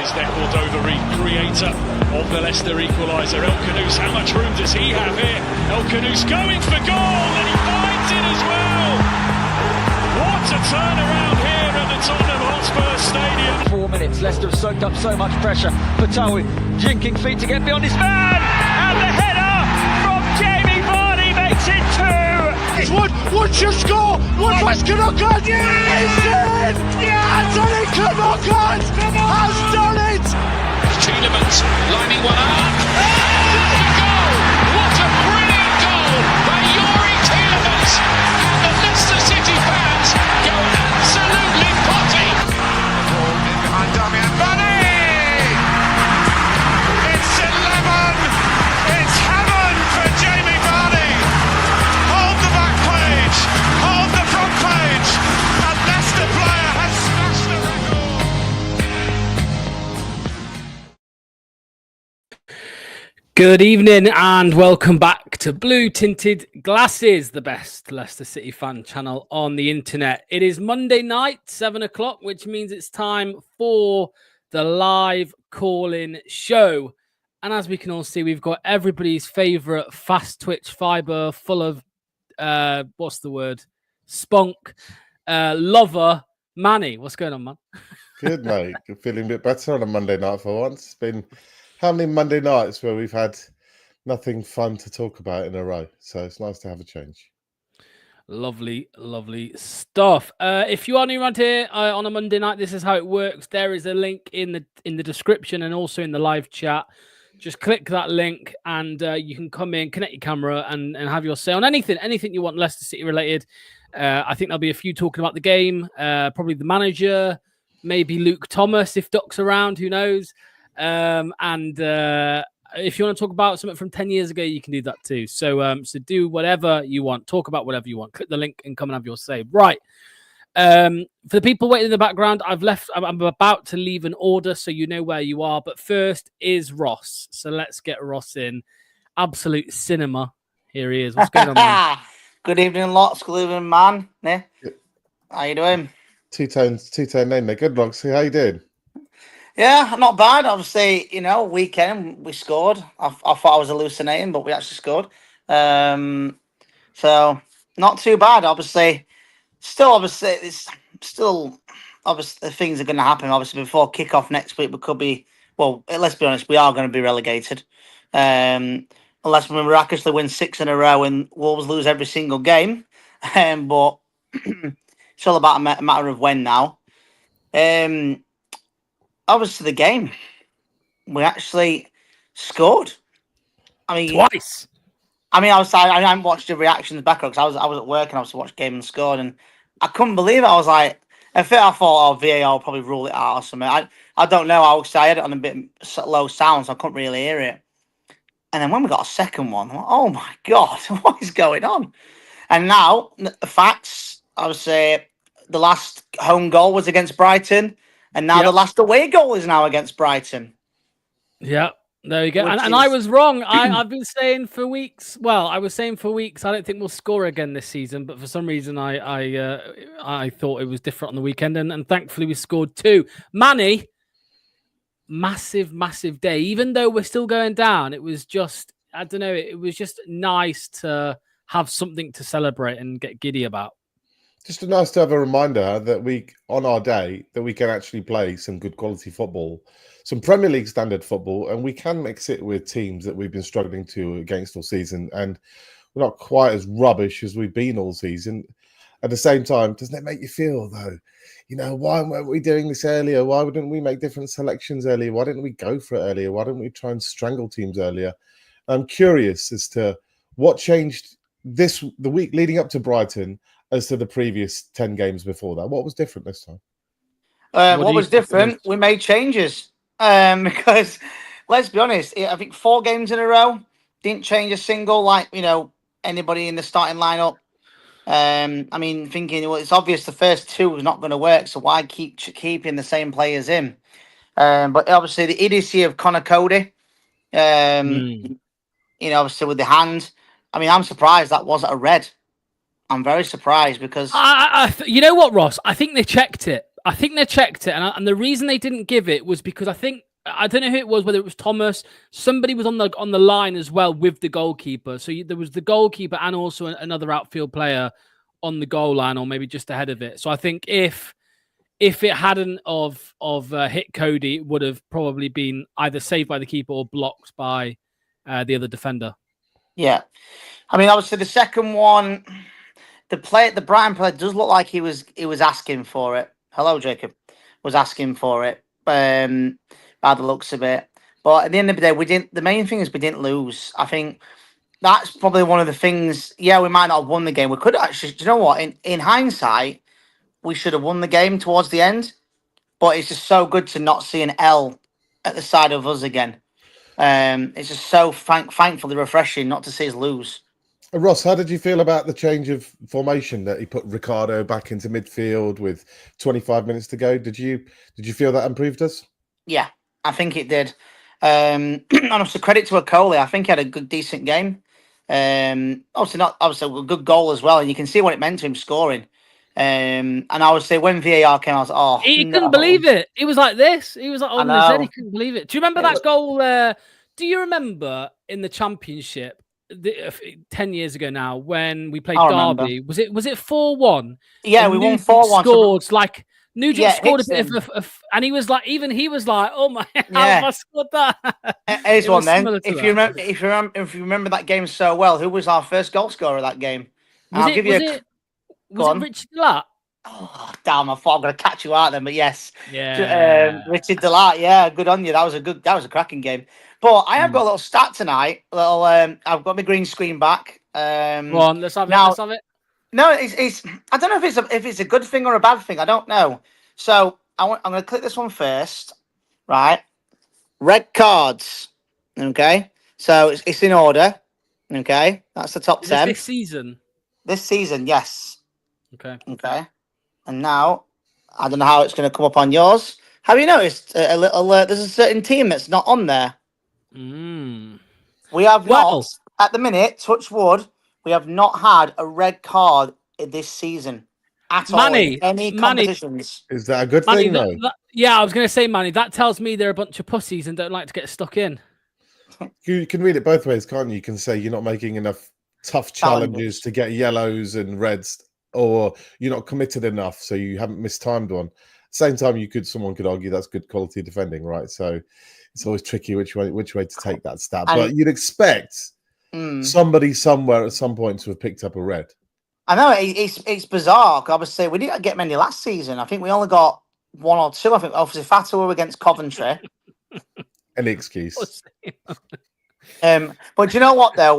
is their Cordova creator of the Leicester equaliser. El Khanous, how much room does he have here? El Khanous going for goal, and he finds it as well. What a turnaround here at the Tottenham Hotspur Stadium. 4 minutes, Leicester have soaked up so much pressure. Patawi jinking feet to get beyond his man, and the header from Jamie Vardy makes it 2. Wood should score. Wood Cannocott is in. Anthony Cannocott has done it. Tielemans lining one up. What a goal! What a brilliant goal by Yuri Tielemans. And the Leicester City fans go absolutely potty. Ball in behind Damian Vardy. It's 11. It's heaven for Jamie Vardy. Hold the back page. Hold the front page. A Leicester player has smashed the record. Good evening and welcome back to Blue Tinted Glasses, the best Leicester City fan channel on the internet. It is Monday night, 7 o'clock, which means it's time for the live call-in show. And as we can all see, we've got everybody's favourite fast twitch fibre full of, spunk, lover, Manny. What's going on, man? Good, mate. You're feeling a bit better on a Monday night for once. It's been how many Monday nights where we've had nothing fun to talk about in a row? So it's nice to have a change. Lovely, lovely stuff. If you are new around here on a Monday night, this is how it works. There is a link in the description and also in the live chat. Just click that link and you can come in, connect your camera and have your say on anything you want Leicester City related. I think there'll be a few talking about the game, probably the manager, maybe Luke Thomas if Doc's around, who knows. If you want to talk about something from 10 years ago, you can do that too. So do whatever you want. Talk about whatever you want. Click the link and come and have your say. Right. For the people waiting in the background, I'm about to leave an order so you know where you are. But first is Ross. So let's get Ross in. Absolute cinema. Here he is. What's going on, man? Good evening, lots. Good evening, man. Yeah. How you doing? Two-tone name there. Good, Roxy. How you doing? Yeah, not bad. Obviously, weekend we scored. I thought I was hallucinating, but we actually scored. So not too bad. Obviously, it's still things are going to happen. Obviously, before kickoff next week, we could be. Well, let's be honest, we are going to be relegated. Unless we miraculously win 6 in a row and Wolves lose every single game. But it's all about a matter of when now. Obviously, the game, we actually scored. I mean, twice. I mean, I haven't watched the reactions back because I was at work and I was watching the game and scored, and I couldn't believe it. I was like, I thought, VAR will probably rule it out or something. I don't know. I had it on a bit low sound, so I couldn't really hear it. And then when we got a second one, I'm like, oh my God, what is going on? And now, the facts, I would say the last home goal was against Brighton. And now the last away goal is now against Brighton. Yeah, there you go. And I was wrong. I've been saying for weeks. Well, I was saying for weeks, I don't think we'll score again this season. But for some reason, I thought it was different on the weekend. And thankfully, we scored 2. Manny, massive day. Even though we're still going down, it was just, I don't know, it was just nice to have something to celebrate and get giddy about. Just nice to have a reminder that on our day, that we can actually play some good quality football, some Premier League standard football, and we can mix it with teams that we've been struggling to against all season. And we're not quite as rubbish as we've been all season. At the same time, doesn't it make you feel, though, why weren't we doing this earlier? Why wouldn't we make different selections earlier? Why didn't we go for it earlier? Why didn't we try and strangle teams earlier? I'm curious as to what changed the week leading up to Brighton as to the previous 10 games before that. What was different this time? What was different? We made changes. Because, let's be honest, I think 4 games in a row, didn't change a single, anybody in the starting lineup. Thinking, it's obvious the first 2 was not going to work, so why keeping the same players in? But obviously, the idiocy of Connor Cody, obviously with the hand. I'm surprised that wasn't a red. I'm very surprised because... you know what, Ross? I think they checked it. I think they checked it, and the reason they didn't give it was because I don't know who it was, whether it was Thomas. Somebody was on the line as well with the goalkeeper. So there was the goalkeeper and also another outfield player on the goal line, or maybe just ahead of it. So I think if it hadn't of hit Cody, it would have probably been either saved by the keeper or blocked by the other defender. Yeah, I mean, obviously the second one, the Brighton player does look like he was asking for it. Hello, Jacob, was asking for it. By the looks of it, but at the end of the day, we didn't. The main thing is we didn't lose. I think that's probably one of the things. Yeah, we might not have won the game. We could actually. Do you know what? In hindsight, we should have won the game towards the end. But it's just so good to not see an L at the side of us again. It's just so thankfully refreshing not to see us lose. Ross, how did you feel about the change of formation that he put Ricardo back into midfield with 25 minutes to go? Did you feel that improved us? Yeah, I think it did. And also credit to Okoli. I think he had a good, decent game. Obviously a good goal as well, and you can see what it meant to him scoring. And I would say when VAR came, I was he couldn't believe it. He was like this. He was like on his head. He couldn't believe it. Do you remember that goal? Do you remember in the Championship 10 years ago now when we played Derby? Was it 4-1? Yeah, we won 4-1. Scored like Nugent scored a bit of and he was like, oh my, how have I scored that? Here's one then. If you remember that game so well, who was our first goal scorer of that game? Was it Richard Delat? Oh, damn! I thought I'm going to catch you out then, but yes, yeah, Richard Delat. Yeah, good on you. That was a cracking game. But I have got a little stat tonight. I've got my green screen back. Go on, let's have it. No, it's. I don't know if it's a good thing or a bad thing. I don't know. So I'm going to click this one first, right? Red cards. Okay, so it's in order. Okay, that's the top 10 this season. This season, yes. Okay. And now, I don't know how it's going to come up on yours. Have you noticed a little? There's a certain team that's not on there. We have not, at the minute, touch wood, we have not had a red card this season at all in any competitions. Is that a good thing, though? Yeah, I was going to say, Manny, that tells me they're a bunch of pussies and don't like to get stuck in. You can read it both ways, can't you? You can say you're not making enough tough challenges to get yellows and reds, or you're not committed enough, so you haven't mistimed one. Same time, someone could argue that's good quality defending, right? So it's always tricky which way to take that stat. But you'd expect somebody somewhere at some point to have picked up a red. I know it's bizarre. Obviously, we didn't get many last season. I think we only got one or two. I think obviously Fatawa against Coventry. Any excuse. But you know what though?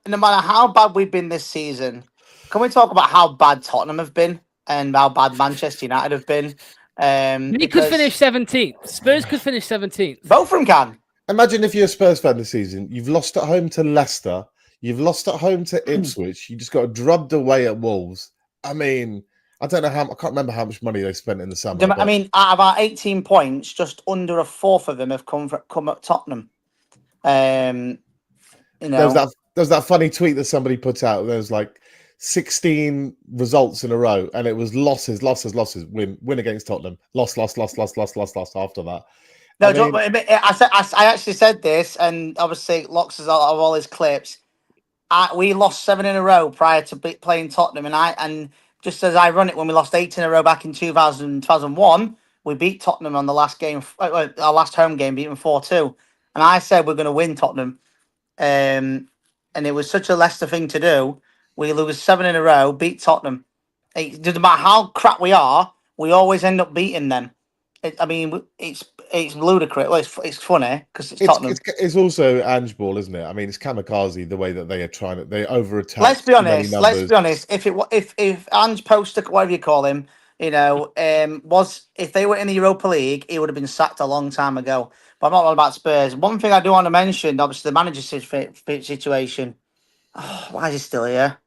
No matter how bad we've been this season, can we talk about how bad Tottenham have been and how bad Manchester United have been? We could finish 17th. Spurs could finish 17th. Both of them can. Imagine if you're a Spurs fan this season, you've lost at home to Leicester, you've lost at home to Ipswich, you just got drubbed away at Wolves. I mean, I can't remember how much money they spent in the summer. I mean, out of our 18 points, just under a fourth of them have come at Tottenham. There was that funny tweet that somebody put out. There was like 16 results in a row, and it was losses, win against Tottenham, loss after that. No, I actually said this, and obviously Locks is of all his clips. We lost 7 in a row prior to playing Tottenham, and just as ironic, when we lost 8 in a row back in 2001, we beat Tottenham on the last game, our last home game, beat them 4-2. And I said we're going to win Tottenham, and it was such a Leicester thing to do. We lose 7 in a row, beat Tottenham. It doesn't matter how crap we are, we always end up beating them. It's ludicrous. Well, it's funny because it's Tottenham. It's also Ange ball, isn't it? I mean, it's kamikaze the way that they are they over attack. Let's be honest. If Ange Poster, whatever you call him, if they were in the Europa League, he would have been sacked a long time ago. But I'm not all about Spurs. One thing I do want to mention, obviously, the manager situation. Oh, why is he still here?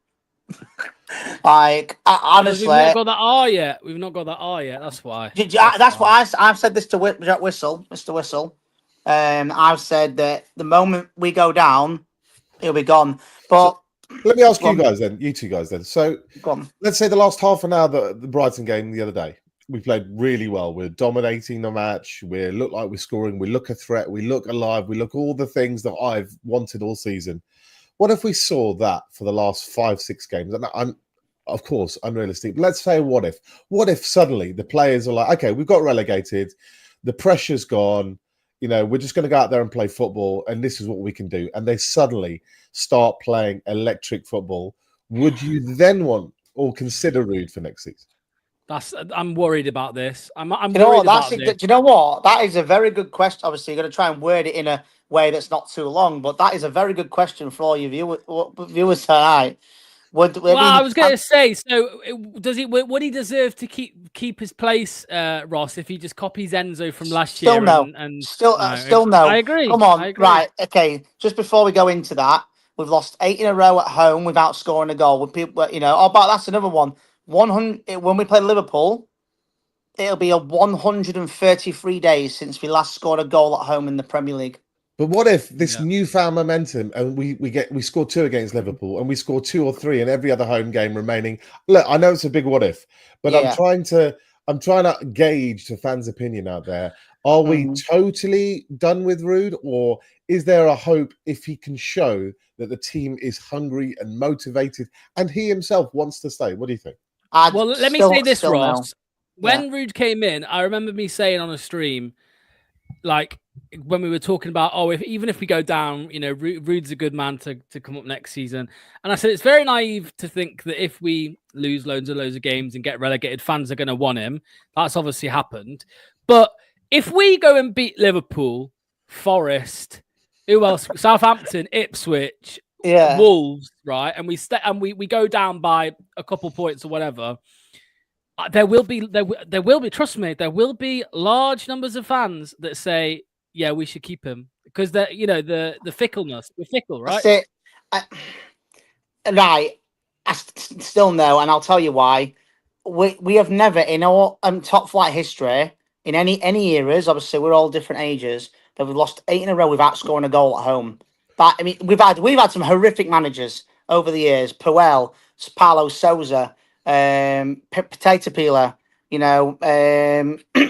Honestly, we've not got that R yet. That's why. That's why I've said this to Mr. Whistle. I've said that the moment we go down, he'll be gone. But let me ask you two guys then. So let's say the last half an hour, the Brighton game the other day. we played really well. We're dominating the match. We look like we're scoring. We look a threat. We look alive. We look all the things that I've wanted all season. What if we saw that for the last 5-6 games? And I'm, of course, unrealistic. But let's say what if? What if suddenly the players are like, okay, we've got relegated. The pressure's gone. You know, we're just going to go out there and play football, and this is what we can do. And they suddenly start playing electric football. Would you then want or consider Ruud for next season? I'm worried about this. I'm You worried know what? about this. Do you know what? That is a very good question. Obviously, you're going to try and word it in a way that's not too long, but that is a very good question for all your viewers tonight. I was going to say, so would he deserve to keep his place, Ross, if he just copies Enzo from last year? Still no. I agree. Come on, I agree. right? Okay. Just before we go into that, we've lost 8 in a row at home without scoring a goal. With people, but that's another one. 100 when we play Liverpool, it'll be 133 days since we last scored a goal at home in the Premier League. But what if this newfound momentum and we score 2 against Liverpool and we score 2 or 3 in every other home game remaining? Look, I know it's a big what if, but I'm trying to gauge the fans' opinion out there. Are we totally done with Ruud, or is there a hope if he can show that the team is hungry and motivated and he himself wants to stay? What do you think? Well, let me say this, Ross. When Ruud came in, I remember me saying on a stream, like when we were talking about, even if we go down, Ruud's a good man to come up next season. And I said it's very naive to think that if we lose loads of games and get relegated, fans are going to want him. That's obviously happened. But if we go and beat Liverpool, Forest, who else? Southampton, Ipswich, Wolves, right? And we go down by a couple points or whatever. There will be, trust me, there will be large numbers of fans that say, yeah, we should keep him because the fickleness, we're fickle, right? That's it. Right. I still know, and I'll tell you why. We have never in our top flight history in any eras. Obviously, we're all different ages. That we've lost 8 in a row without scoring a goal at home. But I mean, we've had some horrific managers over the years. Puel, Paulo Sousa, Potato Peeler,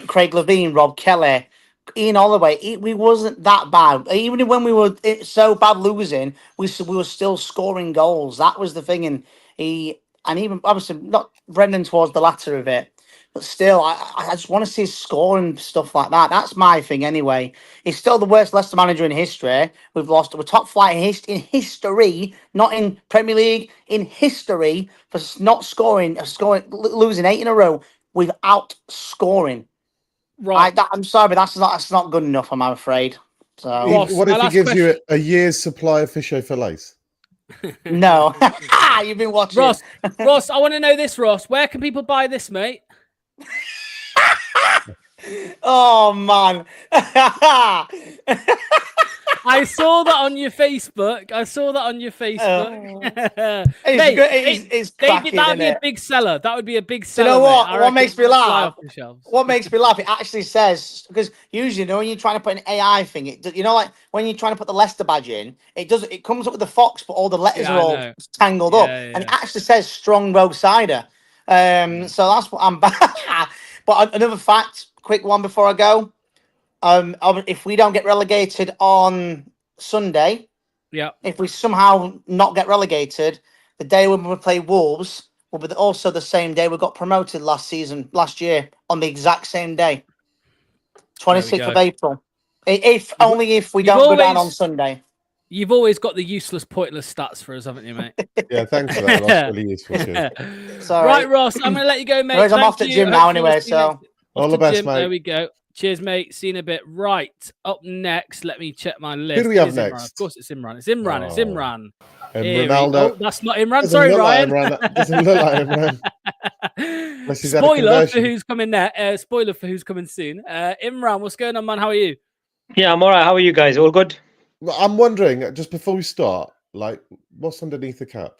Craig Levine, Rob Kelly, Ian Holloway. We wasn't that bad. Even when we were so bad losing, we were still scoring goals. That was the thing. And even obviously not Brendan towards the latter of it, but still, I just want to see scoring stuff like that. That's my thing anyway. He's still the worst Leicester manager in history. We're top flight in history, not in Premier League, in history for not losing 8 in a row without scoring. Right. I'm sorry, but that's not good enough. I'm afraid. So Ross, what if he gives you a year's supply of fish fillets? No, you've been watching. Ross, I want to know this, Ross. Where can people buy this, mate? Oh man. I saw that on your Facebook. It's cracking, that would be a big seller. That would be a big seller. You know what? Mate. What makes me laugh? It actually says, because usually, when you're trying to put an AI thing, like when you're trying to put the Leicester badge in, it comes up with the fox, but all the letters are all tangled up, and it actually says strong rogue cider. So that's what I'm back. But another fact, quick one before I go. If we don't get relegated on Sunday, if we somehow not get relegated, the day when we play Wolves will be also the same day we got promoted last year, on the exact same day, 26th of April. If we don't go down on Sunday. You've always got the useless, pointless stats for us, haven't you, mate? Yeah, thanks for that. That's really useful. Right, Ross, I'm going to let you go, mate. I'm off to the gym now anyway, so all the best, mate. There we go. Cheers, mate. See you in a bit. Right, up next, let me check my list. Who do we have next? Of course, it's Imran. It's Imran. And Ronaldo. Oh, that's not Imran. Sorry, Ryan. Doesn't look like Imran. Spoiler for who's coming there. Spoiler for who's coming soon. Imran, what's going on, man? How are you? Yeah, I'm all right. How are you guys? All good? I'm wondering, just before we start, what's underneath the cap?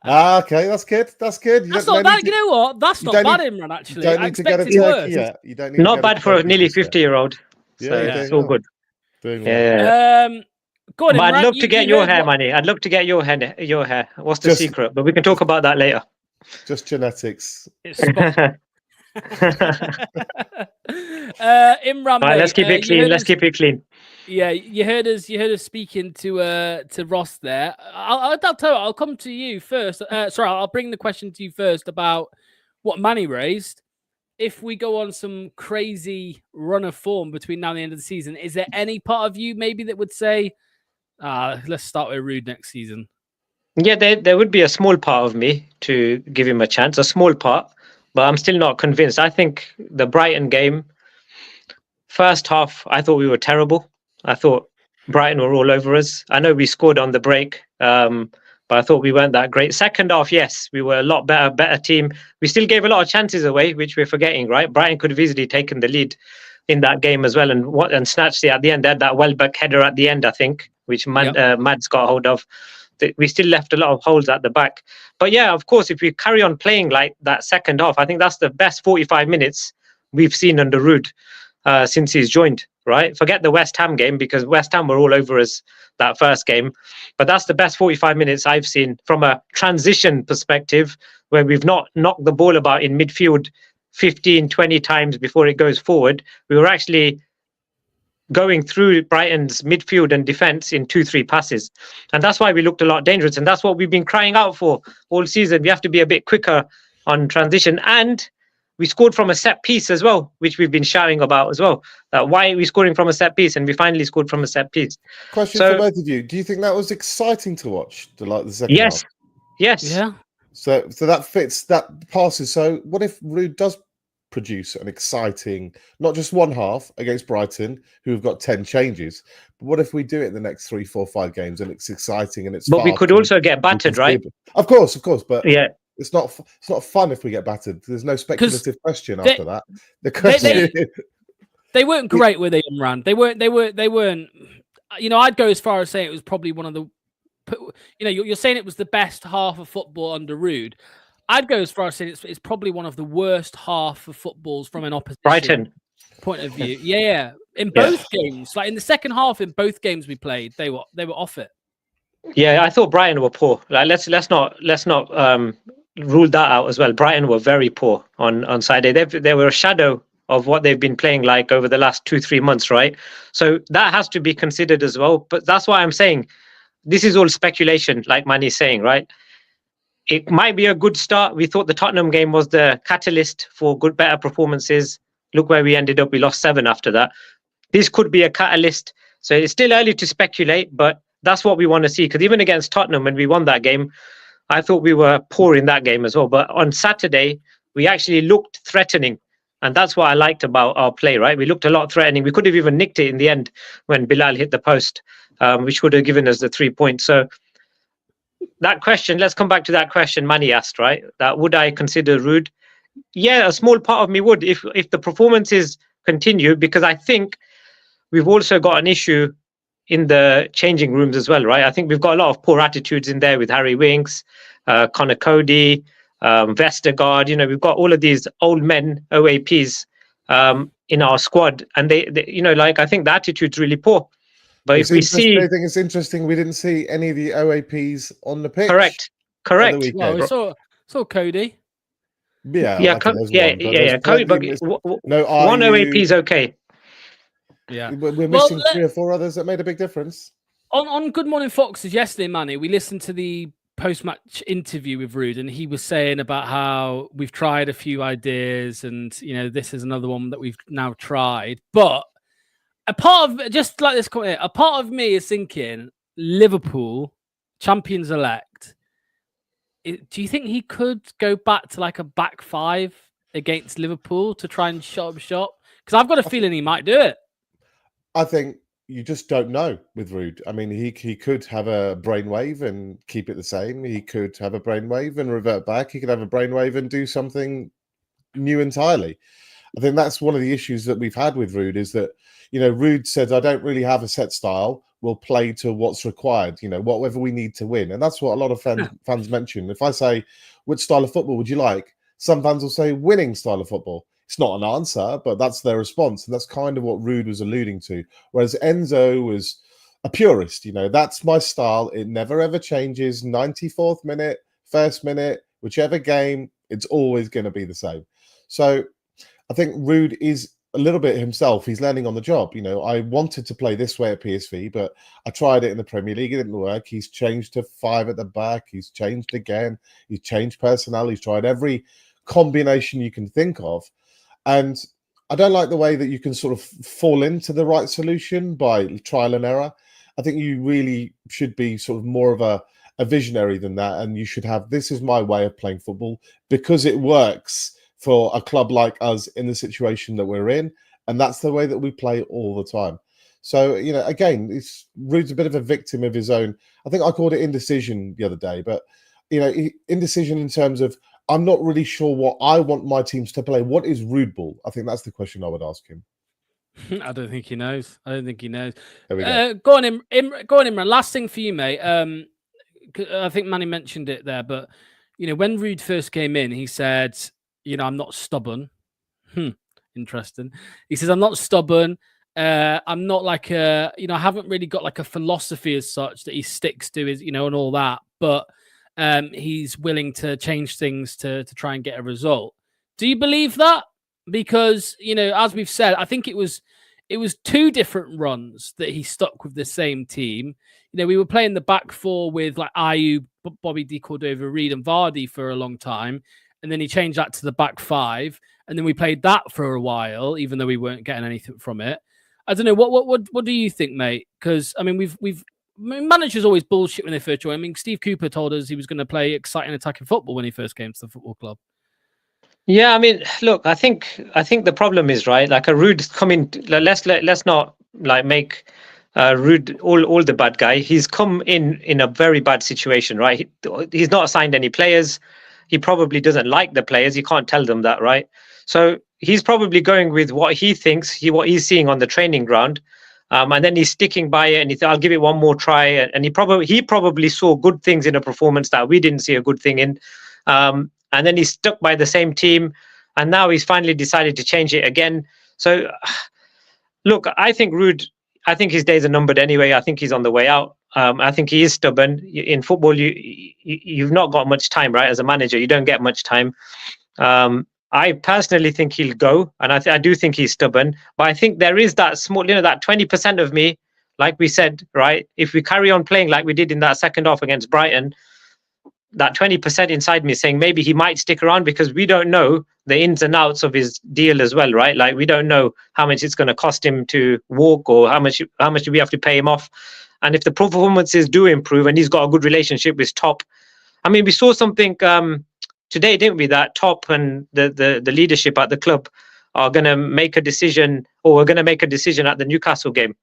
Okay, that's good. That's good. That's not bad. You know what? That's not bad, Imran, actually. You don't need to get a turkey yet. You don't need not bad for a nearly 50-year-old. So it's all good. Yeah. Go on, but I'd love to get your hair, Manny. I'd love to get your hair. What's the secret? But we can talk about that later. Just genetics. It's spot. Imran, Right, mate, let's keep it clean. Let's keep it clean. Yeah, you heard us. You heard us speaking to Ross there. I'll tell you. I'll come to you first. Sorry, I'll bring the question to you first about what Manny raised. If we go on some crazy run of form between now and the end of the season, is there any part of you maybe that would say, let's start with Rude next season? Yeah, there would be a small part of me to give him a chance, a small part, but I'm still not convinced. I think the Brighton game, first half, I thought we were terrible. I thought Brighton were all over us. I know we scored on the break, but I thought we weren't that great. Second half, yes, we were a lot better team. We still gave a lot of chances away, which we're forgetting, right? Brighton could have easily taken the lead in that game as well and snatched it at the end. They had that Welbeck header at the end, I think, which Mads got hold of. We still left a lot of holes at the back. But yeah, of course, if we carry on playing like that second half, I think that's the best 45 minutes we've seen under Ruud since he's joined, right? Forget the West Ham game, because West Ham were all over us that first game. But that's the best 45 minutes I've seen from a transition perspective, where we've not knocked the ball about in midfield 15, 20 times before it goes forward. We were actually going through Brighton's midfield and defence in 2-3 passes. And that's why we looked a lot dangerous. And that's what we've been crying out for all season. We have to be a bit quicker on transition. And we scored from a set piece as well, which we've been shouting about as well. Why are we scoring from a set piece? And we finally scored from a set piece. Question for both of you. Do you think that was exciting to watch, the second half? Yes. Yeah. So that fits, that passes. So what if Ruud does produce an exciting, not just one half against Brighton, who have got 10 changes, but what if we do it in the next 3, 4, 5 games and it's exciting and it's But we could also get battered, right? Of course, but yeah, it's not fun if we get battered. There's no speculative question after that. The question they weren't great, were they, Imran? They weren't. You know, I'd go as far as saying it was probably one of the. You know, you're saying it was the best half of football under Ruud. I'd go as far as saying it's probably one of the worst half of footballs from an opposition Brighton point of view. Yeah, in both games, like in the second half, in both games we played, they were off it. Yeah, I thought Brighton were poor. Like let's not rule that out as well. Brighton were very poor on Saturday. They were a shadow of what they've been playing like over the last 2-3 months, right? So that has to be considered as well. But that's why I'm saying this is all speculation, like Manny's saying, right? It might be a good start. We thought the Tottenham game was the catalyst for better performances. Look where we ended up. We lost 7 after that. This could be a catalyst. So it's still early to speculate, but that's what we want to see. Because even against Tottenham, when we won that game, I thought we were poor in that game as well. But on Saturday, we actually looked threatening. And that's what I liked about our play, right? We looked a lot threatening. We could have even nicked it in the end when Bilal hit the post, which would have given us the 3 points. So that question, let's come back to that question Manny asked, right? That would I consider Ruud? Yeah, a small part of me would if the performances continue, because I think we've also got an issue in the changing rooms as well, right? I think we've got a lot of poor attitudes in there with Harry Winks, Connor Cody, Vestergaard. You know, we've got all of these old men, OAPs, in our squad. And they you know, like, I think the attitude's really poor. But if we see, I think it's interesting we didn't see any of the OAPs on the pitch. Correct. Well, we saw Cody. Yeah. Cody, but one OAP is okay. Yeah, we're missing 3 or 4 others that made a big difference. On Good Morning Foxes yesterday, Manny, we listened to the post-match interview with Ruud, and he was saying about how we've tried a few ideas, and you know, this is another one that we've now tried, but. A part of just like this comment, a part of me is thinking Liverpool, champions elect. Do you think he could go back to like a back 5 against Liverpool to try and shut up shop? Because I've got a feeling he might do it. I think you just don't know with Ruud. I mean, he could have a brainwave and keep it the same. He could have a brainwave and revert back. He could have a brainwave and do something new entirely. I think that's one of the issues that we've had with Ruud is that, you know, Ruud said, I don't really have a set style. We'll play to what's required, you know, whatever we need to win. And that's what a lot of fans mention. If I say, which style of football would you like? Some fans will say winning style of football. It's not an answer, but that's their response. And that's kind of what Ruud was alluding to. Whereas Enzo was a purist, you know, that's my style. It never, ever changes. 94th minute, first minute, Whichever game, it's always going to be the same. So I think Ruud is a little bit himself. He's learning on the job. I wanted to play this way at PSV, but I tried it in the Premier League. It didn't work. He's changed to 5 at the back. He's changed again. He's changed personnel. He's tried every combination you can think of. And I don't like the way that you can sort of fall into the right solution by trial and error. I think you really should be sort of more of a visionary than that. And you should have, this is my way of playing football because it works for a club like us in the situation that we're in. And that's the way that we play all the time. So, again, Ruud's a bit of a victim of his own. I think I called it indecision the other day, but, indecision in terms of, I'm not really sure what I want my teams to play. What is Ruud ball? I think that's the question I would ask him. I don't think he knows. There we go. Go on, Imran. Last thing for you, mate. I think Manny mentioned it there, but, when Ruud first came in, he said, I'm not stubborn. Interesting. He says, I'm not stubborn. I'm not like I haven't really got like a philosophy as such that he sticks to, and all that. But he's willing to change things to try and get a result. Do you believe that? Because, as we've said, I think it was 2 different runs that he stuck with the same team. We were playing the back 4 with like Ayew, Bobby De Cordova, Reed and Vardy for a long time. And then he changed that to the back 5. And then we played that for a while, even though we weren't getting anything from it. I don't know. What do you think, mate? Because, managers always bullshit when they first join. Steve Cooper told us he was going to play exciting attacking football when he first came to the football club. Yeah, look, I think the problem is, right, like a Ruud coming. Let's not like make Ruud all the bad guy. He's come in a very bad situation, right? He's not assigned any players. He probably doesn't like the players. You can't tell them that, right? So he's probably going with what he thinks, what he's seeing on the training ground, and then he's sticking by it. And he thought, I'll give it one more try. And he probably saw good things in a performance that we didn't see a good thing in. And then he's stuck by the same team, and now he's finally decided to change it again. So, look, I think Ruud, his days are numbered anyway. I think he's on the way out. I think he is stubborn. In football, you've not got much time, right? As a manager, you don't get much time. I personally think he'll go, and I do think he's stubborn. But I think there is that small, that 20% of me, like we said, right? If we carry on playing like we did in that second half against Brighton, that 20% inside me saying maybe he might stick around, because we don't know the ins and outs of his deal as well, right? Like we don't know how much it's going to cost him to walk, or how much do we have to pay him off. And if the performances do improve and he's got a good relationship with Top, we saw something today, didn't we? That Top and the leadership at the club are going to make a decision, or we're going to make a decision at the Newcastle game,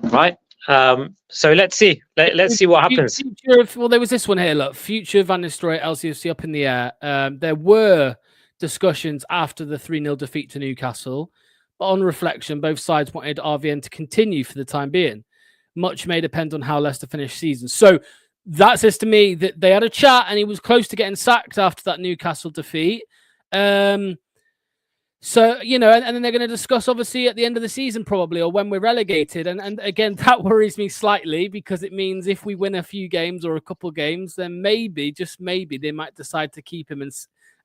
right? So let's see. Let's see what happens. There was this one here. Look, future Van Nistelrooy, LCFC up in the air. There were discussions after the 3-0 defeat to Newcastle, but on reflection, both sides wanted RVN to continue for the time being. Much may depend on how Leicester finish season. So that says to me that they had a chat, and he was close to getting sacked after that Newcastle defeat. So, and then they're going to discuss, obviously, at the end of the season, probably, or when we're relegated. And again, that worries me slightly, because it means if we win a few games or a couple games, then maybe, just maybe, they might decide to keep him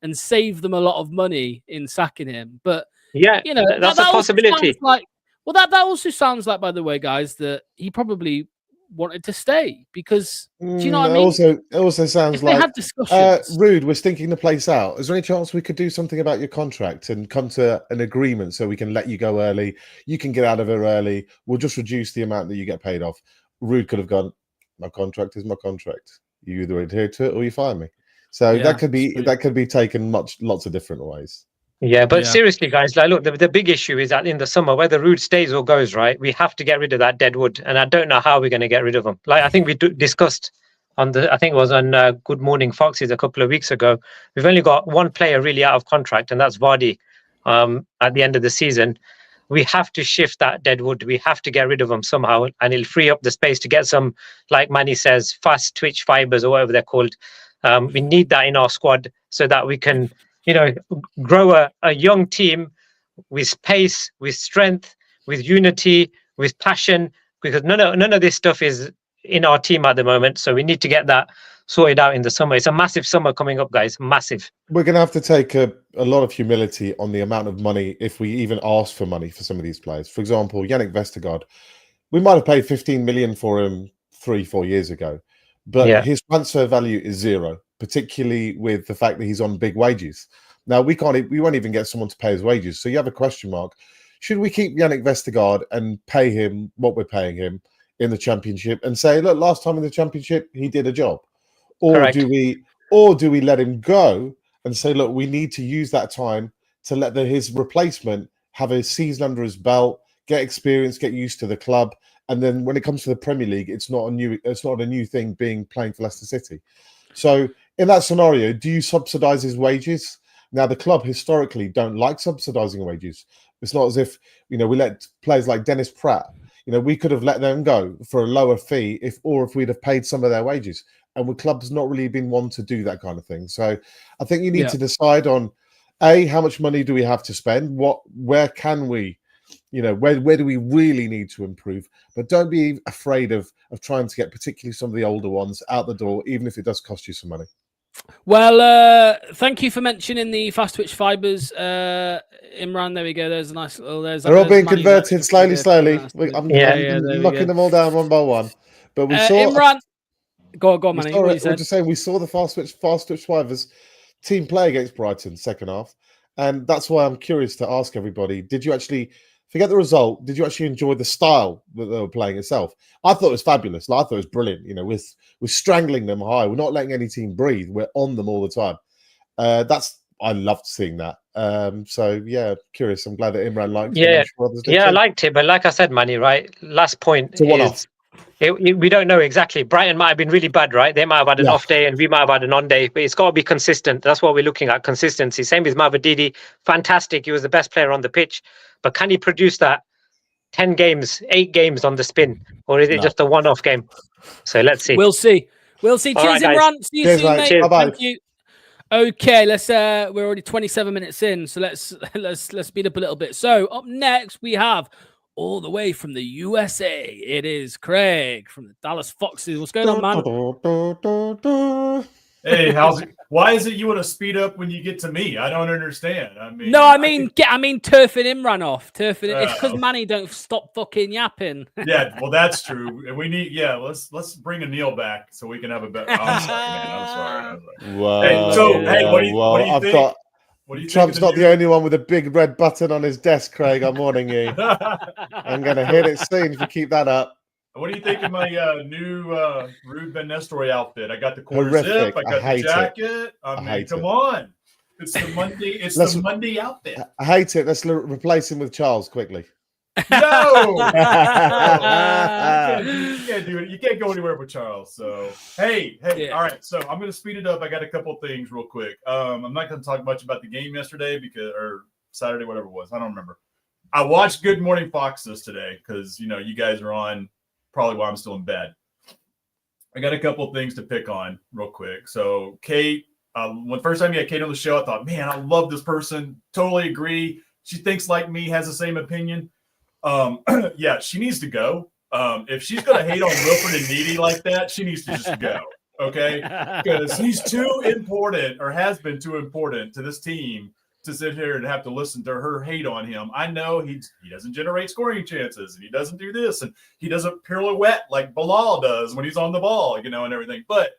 and save them a lot of money in sacking him. But, yeah, that's a possibility. That also sounds like, by the way, guys, that he probably wanted to stay, because do you know what I mean? It also sounds like Ruud, we're stinking the place out. Is there any chance we could do something about your contract and come to an agreement so we can let you go early? You can get out of it early. We'll just reduce the amount that you get paid off. Ruud could have gone, my contract is my contract. You either adhere to it or you fire me. So that could be taken lots of different ways. Yeah, but seriously, guys, like, look, the big issue is that in the summer, whether Ruud stays or goes, right, we have to get rid of that dead wood, and I don't know how we're going to get rid of him. Like I think we discussed I think it was on Good Morning Foxes a couple of weeks ago. We've only got one player really out of contract, and that's Vardy. At the end of the season, we have to shift that dead wood. We have to get rid of him somehow, and it'll free up the space to get some, like Manny says, fast twitch fibers or whatever they're called. We need that in our squad so that we can, grow a young team with pace, with strength, with unity, with passion, because none of this stuff is in our team at the moment. So we need to get that sorted out in the summer. It's a massive summer coming up, guys. Massive. We're going to have to take a lot of humility on the amount of money if we even ask for money for some of these players. For example, Yannick Vestergaard, we might have paid 15 million for him 3-4 years ago, but his transfer value is zero, particularly with the fact that he's on big wages. Now we won't even get someone to pay his wages. So you have a question mark. Should we keep Yannick Vestergaard and pay him what we're paying him in the Championship and say, look, last time in the Championship he did a job? Or do we let him go and say, look, we need to use that time to let his replacement have a season under his belt, get experience, get used to the club, and then when it comes to the Premier League, it's not a new thing playing for Leicester City. So in that scenario, do you subsidise his wages? Now the club historically don't like subsidising wages. It's not as if we let players like Dennis Pratt. We could have let them go for a lower fee if we'd have paid some of their wages. And the club's not really been one to do that kind of thing. So I think you need to decide on how much money do we have to spend? Where can we, where do we really need to improve? But don't be afraid of trying to get particularly some of the older ones out the door, even if it does cost you some money. Well, thank you for mentioning the Fast Twitch Fibers, Imran. There we go. There's a nice little. They're all being converted slowly. I'm knocking them all down one by one. But we saw Imran. Go on, Manny. We're just saying we saw the Fast Twitch Fibers team play against Brighton second half, and that's why I'm curious to ask everybody: did you actually forget the result? Did you actually enjoy the style that they were playing itself? I thought it was fabulous. I thought it was brilliant. We're strangling them high. We're not letting any team breathe. We're on them all the time. I loved seeing that. So yeah, curious. I'm glad that Imran liked it. I liked it, but like I said, Manny, right? Last point it's a one-off. We don't know exactly. Brighton might have been really bad, right? They might have had an off day and we might have had an on day, but it's got to be consistent. That's what we're looking at, consistency. Same with Mavadidi. Fantastic. He was the best player on the pitch. But can he produce that 10 games, 8 games on the spin? Or is it just a one-off game? So let's see. We'll see. Cheers, right, Imran. See you soon, mate. Cheers. Thank you. Okay, we're already 27 minutes in, so let's speed up a little bit. So up next we have all the way from the USA. It is Craig from the Dallas Foxes. What's going on, man? Hey, how's it? Why is it you want to speed up when you get to me? I don't understand. I mean, turfing Imran off. It's because Manny don't stop fucking yapping. Yeah, well, that's true. And we need, let's bring Anil back so we can have a better. I'm sorry. Wow. Hey, what do you think? What do you Trump's not the only one with a big red button on his desk, Craig. I'm warning you. I'm going to hit it soon if you keep that up. What do you think of my new Rude Ben Nestori outfit? I got the quarter zip. I got the jacket. I mean, come on. It's the Monday. It's the Monday outfit. I hate it. Let's replace him with Charles quickly. No, you can't do it. You can't go anywhere with Charles. So hey, all right. So I'm going to speed it up. I got a couple of things real quick. I'm not going to talk much about the game yesterday or Saturday, whatever it was. I don't remember. I watched Good Morning Foxes today because you guys are on probably while I'm still in bed. I got a couple of things to pick on real quick. So Kate, when first time you had Kate on the show, I thought, man, I love this person. Totally agree. She thinks like me, has the same opinion. Yeah, she needs to go. If she's going to hate on Wilfred and Needy like that, she needs to just go, okay? Because he's too important or has been too important to this team to sit here and have to listen to her hate on him. I know he doesn't generate scoring chances and he doesn't do this and he doesn't pirouette like Bilal does when he's on the ball, and everything. But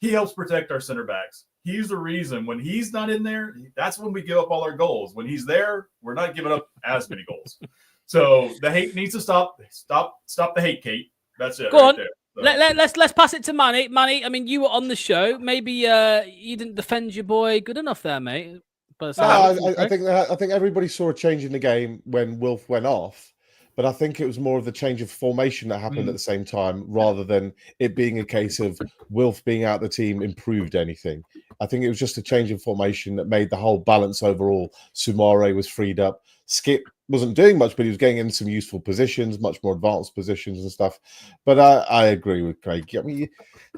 he helps protect our center backs. He's the reason when he's not in there, that's when we give up all our goals. When he's there, we're not giving up as many goals. So the hate needs to stop. Stop the hate, Kate. That's it. Go on. There. So. Let's pass it to Manny. Manny, I mean, you were on the show. Maybe you didn't defend your boy good enough there, mate. But I think everybody saw a change in the game when Wilf went off, but I think it was more of the change of formation that happened at the same time rather than it being a case of Wilf being out the team improved anything. I think it was just a change in formation that made the whole balance overall. Sumare was freed up. Skip wasn't doing much, but he was getting in some useful positions, much more advanced positions and stuff. But I agree with Craig. I mean,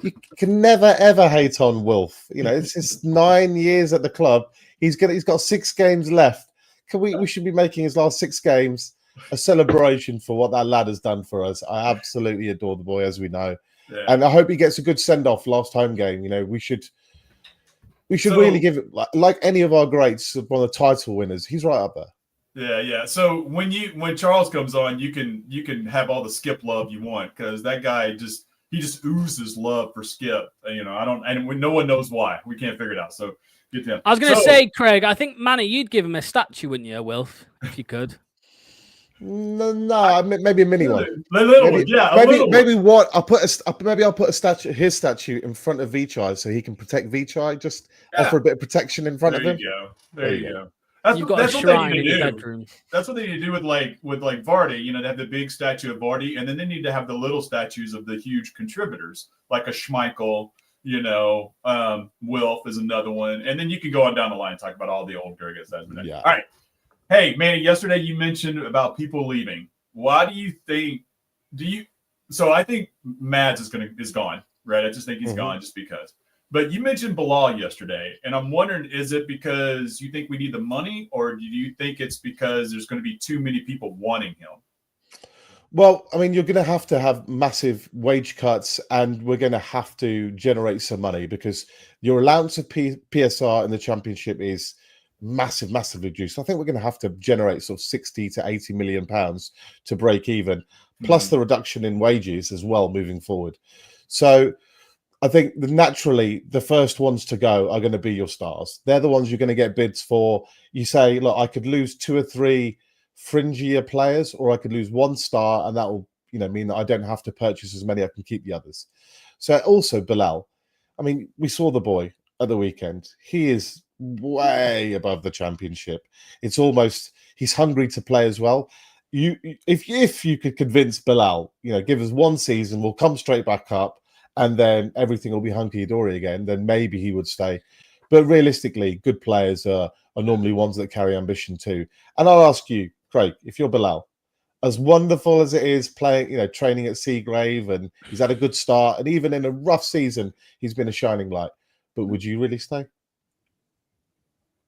you can never ever hate on Wilf. It's 9 years at the club. He's got 6 games left. We should be making his last 6 games a celebration for what that lad has done for us. I absolutely adore the boy, as we know. And I hope he gets a good send off last home game. You know, we should really give it like any of our greats, one of the title winners. He's right up there. Yeah. So when Charles comes on, you can have all the Skip love you want, because that guy just oozes love for Skip. You know, no one knows why. We can't figure it out. So get them. I was going to say, Craig, I think Manny, you'd give him a statue, wouldn't you, Wilf, if you could? No, maybe a mini one. Maybe what I'll put his statue in front of Vichai so he can protect Vichai. Just offer a bit of protection in front of him. There you go. You've got a shrine in your bedroom. That's what they need to do with Vardy. You know, they have the big statue of Vardy, and then they need to have the little statues of the huge contributors, like a Schmeichel. You know, Wilf is another one, and then you can go on down the line and talk about all the old Gurgas. Yeah. All right. Hey, Manny, yesterday you mentioned about people leaving. Why do you think? So I think Mads is gone, right? I just think he's gone just because. But you mentioned Bilal yesterday, and I'm wondering, is it because you think we need the money, or do you think it's because there's going to be too many people wanting him? Well, I mean, you're going to have massive wage cuts, and we're going to have to generate some money because your allowance of PSR in the Championship is massively reduced. I think we're going to have to generate sort of 60 to 80 million pounds to break even, plus the reduction in wages as well moving forward. So I think naturally the first ones to go are going to be your stars. They're the ones you're going to get bids for. You say, look, I could lose 2 or 3 fringier players, or I could lose 1 star, and that will, you know, mean that I don't have to purchase as many. I can keep the others. So also Bilal, I mean, we saw the boy at the weekend. He is way above the Championship. It's almost, he's hungry to play as well. If you could convince Bilal, you know, give us 1 season, we'll come straight back up, and then everything will be hunky-dory again, then maybe he would stay. But realistically, good players are normally ones that carry ambition too. And I'll ask you, Craig, if you're Bilal, as wonderful as it is playing, you know, training at Seagrave, and he's had a good start, and even in a rough season, he's been a shining light. But would you really stay?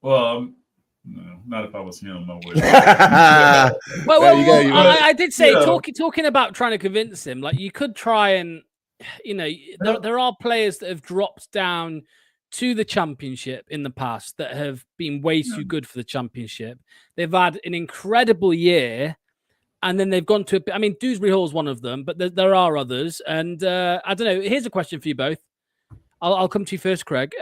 Well, no, not if I was him. I would. I did say, talking about trying to convince him, like you could try and, you know, there are players that have dropped down to the Championship in the past that have been way too good for the Championship. They've had an incredible year, and then they've gone to, I mean, Dewsbury Hall's one of them, but there are others. And I don't know. Here's a question for you both. I'll come to you first, Craig.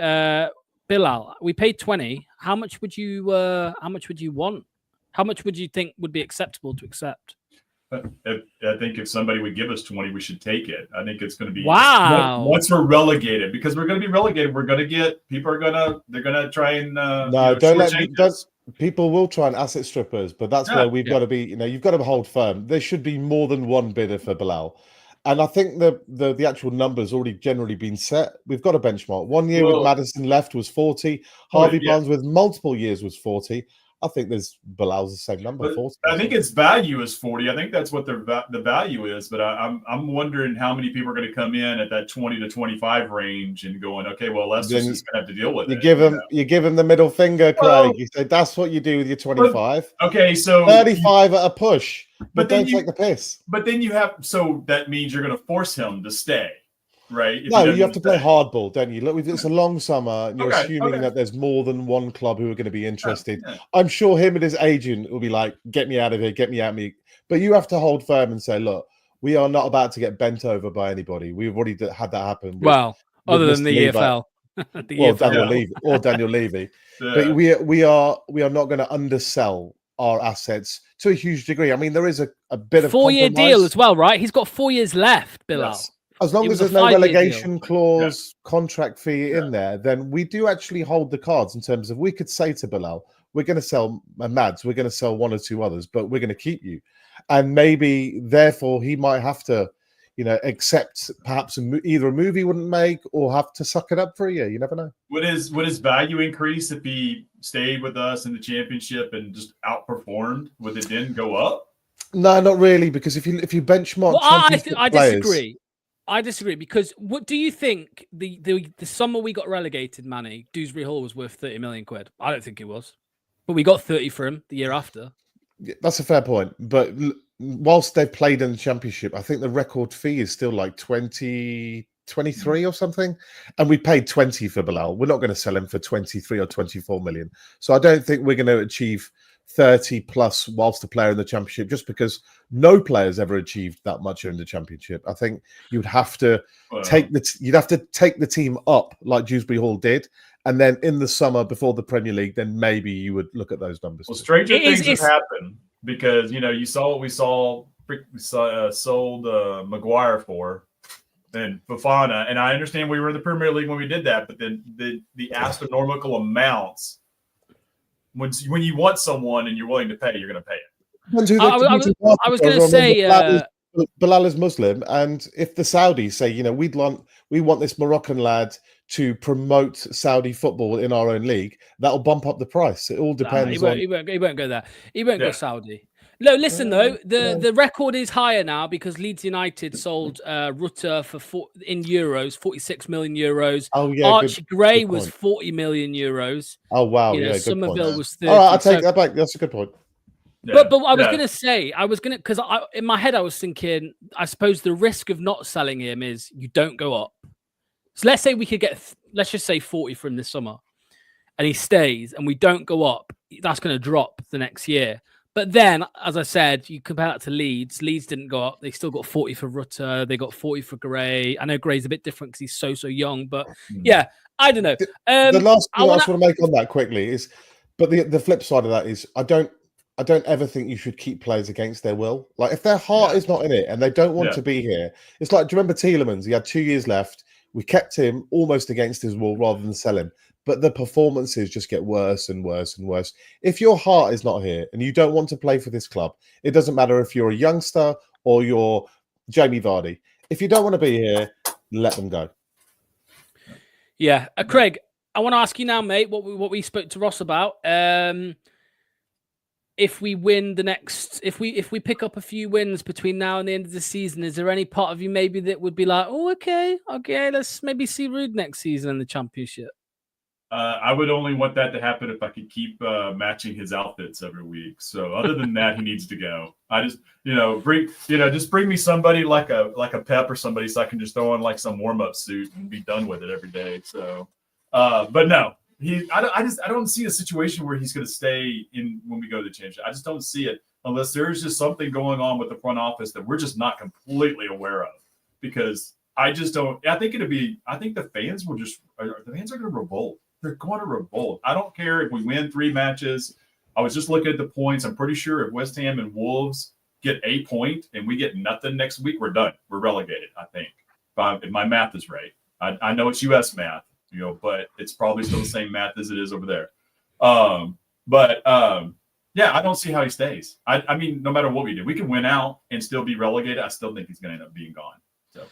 Bilal, we paid 20. How much would you want? How much would you think would be acceptable to accept? I think if somebody would give us 20, we should take it. I think it's going to be once we're relegated, because we're going to be relegated. We're going to get people they're going to try and people will try and asset strippers, but that's where we've got to be. You know, you've got to hold firm. There should be more than one bidder for Bilal. And I think the actual numbers already generally been set. We've got a benchmark. 1 year with Madison left was 40. Harvey Barnes with multiple years was 40. I think Bilal's the same number. 40. I think its value is 40. I think that's what the value is. But I'm wondering how many people are going to come in at that 20 to 25 range and going, okay, well, let's just going to have to deal with it. You give him the middle finger, Craig. You say that's what you do with your 25. Okay, so 35 at a push. But don't take the piss. But then so that means you're going to force him to stay. Right? No, you have to play hardball, don't you? Look, it's a long summer, and you're assuming that there's more than one club who are going to be interested. Yeah. I'm sure him and his agent will be like, get me out of here, get me out of me. But you have to hold firm and say, look, we are not about to get bent over by anybody. We've already had that happen. Other than the EFL. Daniel Levy. Yeah. But we are not going to undersell our assets to a huge degree. I mean, there is a bit of 4-year deal as well, right? He's got 4 years left, Bilal. Yes. As long as there's no relegation clause, contract fee in there, then we do actually hold the cards in terms of, we could say to Bilal, we're going to sell Mads, we're going to sell 1 or 2 others, but we're going to keep you. And maybe, therefore, he might have to, you know, accept perhaps either a move he wouldn't make or have to suck it up for a year. You never know. Would his value increase if he stayed with us in the Championship and just outperformed? Would it then go up? No, not really, because if you benchmark, I disagree. I disagree, because what do you think the summer we got relegated, Manny, Dewsbury Hall was worth 30 million quid? I don't think it was, but we got 30 for him the year after. That's a fair point. But whilst they've played in the Championship, I think the record fee is still like 23 or something. And we paid 20 for Bilal. We're not going to sell him for 23 or 24 million. So I don't think we're going to achieve 30 plus whilst a player in the Championship, just because no player's ever achieved that much in the Championship. I think you'd have to take the team up like Dewsbury Hall did, and then in the summer before the Premier League, then maybe you would look at those numbers. Well, stranger things have happened, because you saw what we sold Maguire for, and Fofana, and I understand we were in the Premier League when we did that, but then the astronomical amounts. When you want someone and you're willing to pay, you're going to pay it. I was going to say Bilal is Muslim, and if the Saudis say, we want this Moroccan lad to promote Saudi football in our own league, that'll bump up the price. It all depends. He won't go there. He won't go Saudi. No, listen though, the record is higher now because Leeds United sold Rutter in euros, 46 million euros. Oh yeah, Archie Gray was 40 million euros. Oh wow, Somerville was 30. All right, I'll take that back. That's a good point. Yeah. But I was going to say, because in my head I was thinking, I suppose the risk of not selling him is you don't go up. So let's say we could get, let's just say 40 from this summer, and he stays, and we don't go up. That's going to drop the next year. But then, as I said, you compare that to Leeds. Leeds didn't go up. They still got 40 for Rutter. They got 40 for Gray. I know Gray's a bit different because he's so young. But yeah, I don't know. The last thing I just want to make on that quickly is, but the flip side of that is, I don't ever think you should keep players against their will. Like if their heart is not in it and they don't want to be here, it's like, do you remember Tielemans? He had 2 years left. We kept him almost against his will rather than sell him. But the performances just get worse and worse and worse. If your heart is not here and you don't want to play for this club, it doesn't matter if you're a youngster or you're Jamie Vardy. If you don't want to be here, let them go. Yeah. Craig, I want to ask you now, mate, what we spoke to Ross about. If we win if we pick up a few wins between now and the end of the season, is there any part of you maybe that would be like, oh, okay, let's maybe see Ruud next season in the Championship? I would only want that to happen if I could keep matching his outfits every week. So other than that, he needs to go. I just, bring me somebody like a Pep or somebody, so I can just throw on like some warm up suit and be done with it every day. So, but no, I don't see a situation where he's going to stay in when we go to the championship. I just don't see it unless there's just something going on with the front office that we're just not completely aware of. Because I just don't. I think the fans are going to revolt. They're going to revolt. I don't care if we win 3 matches. I was just looking at the points. I'm pretty sure if West Ham and Wolves get a point and we get nothing next week, we're done. We're relegated, I think. If my math is right. I know it's U.S. math, but it's probably still the same math as it is over there. Yeah, I don't see how he stays. I mean, no matter what we do, we can win out and still be relegated. I still think he's going to end up being gone. So.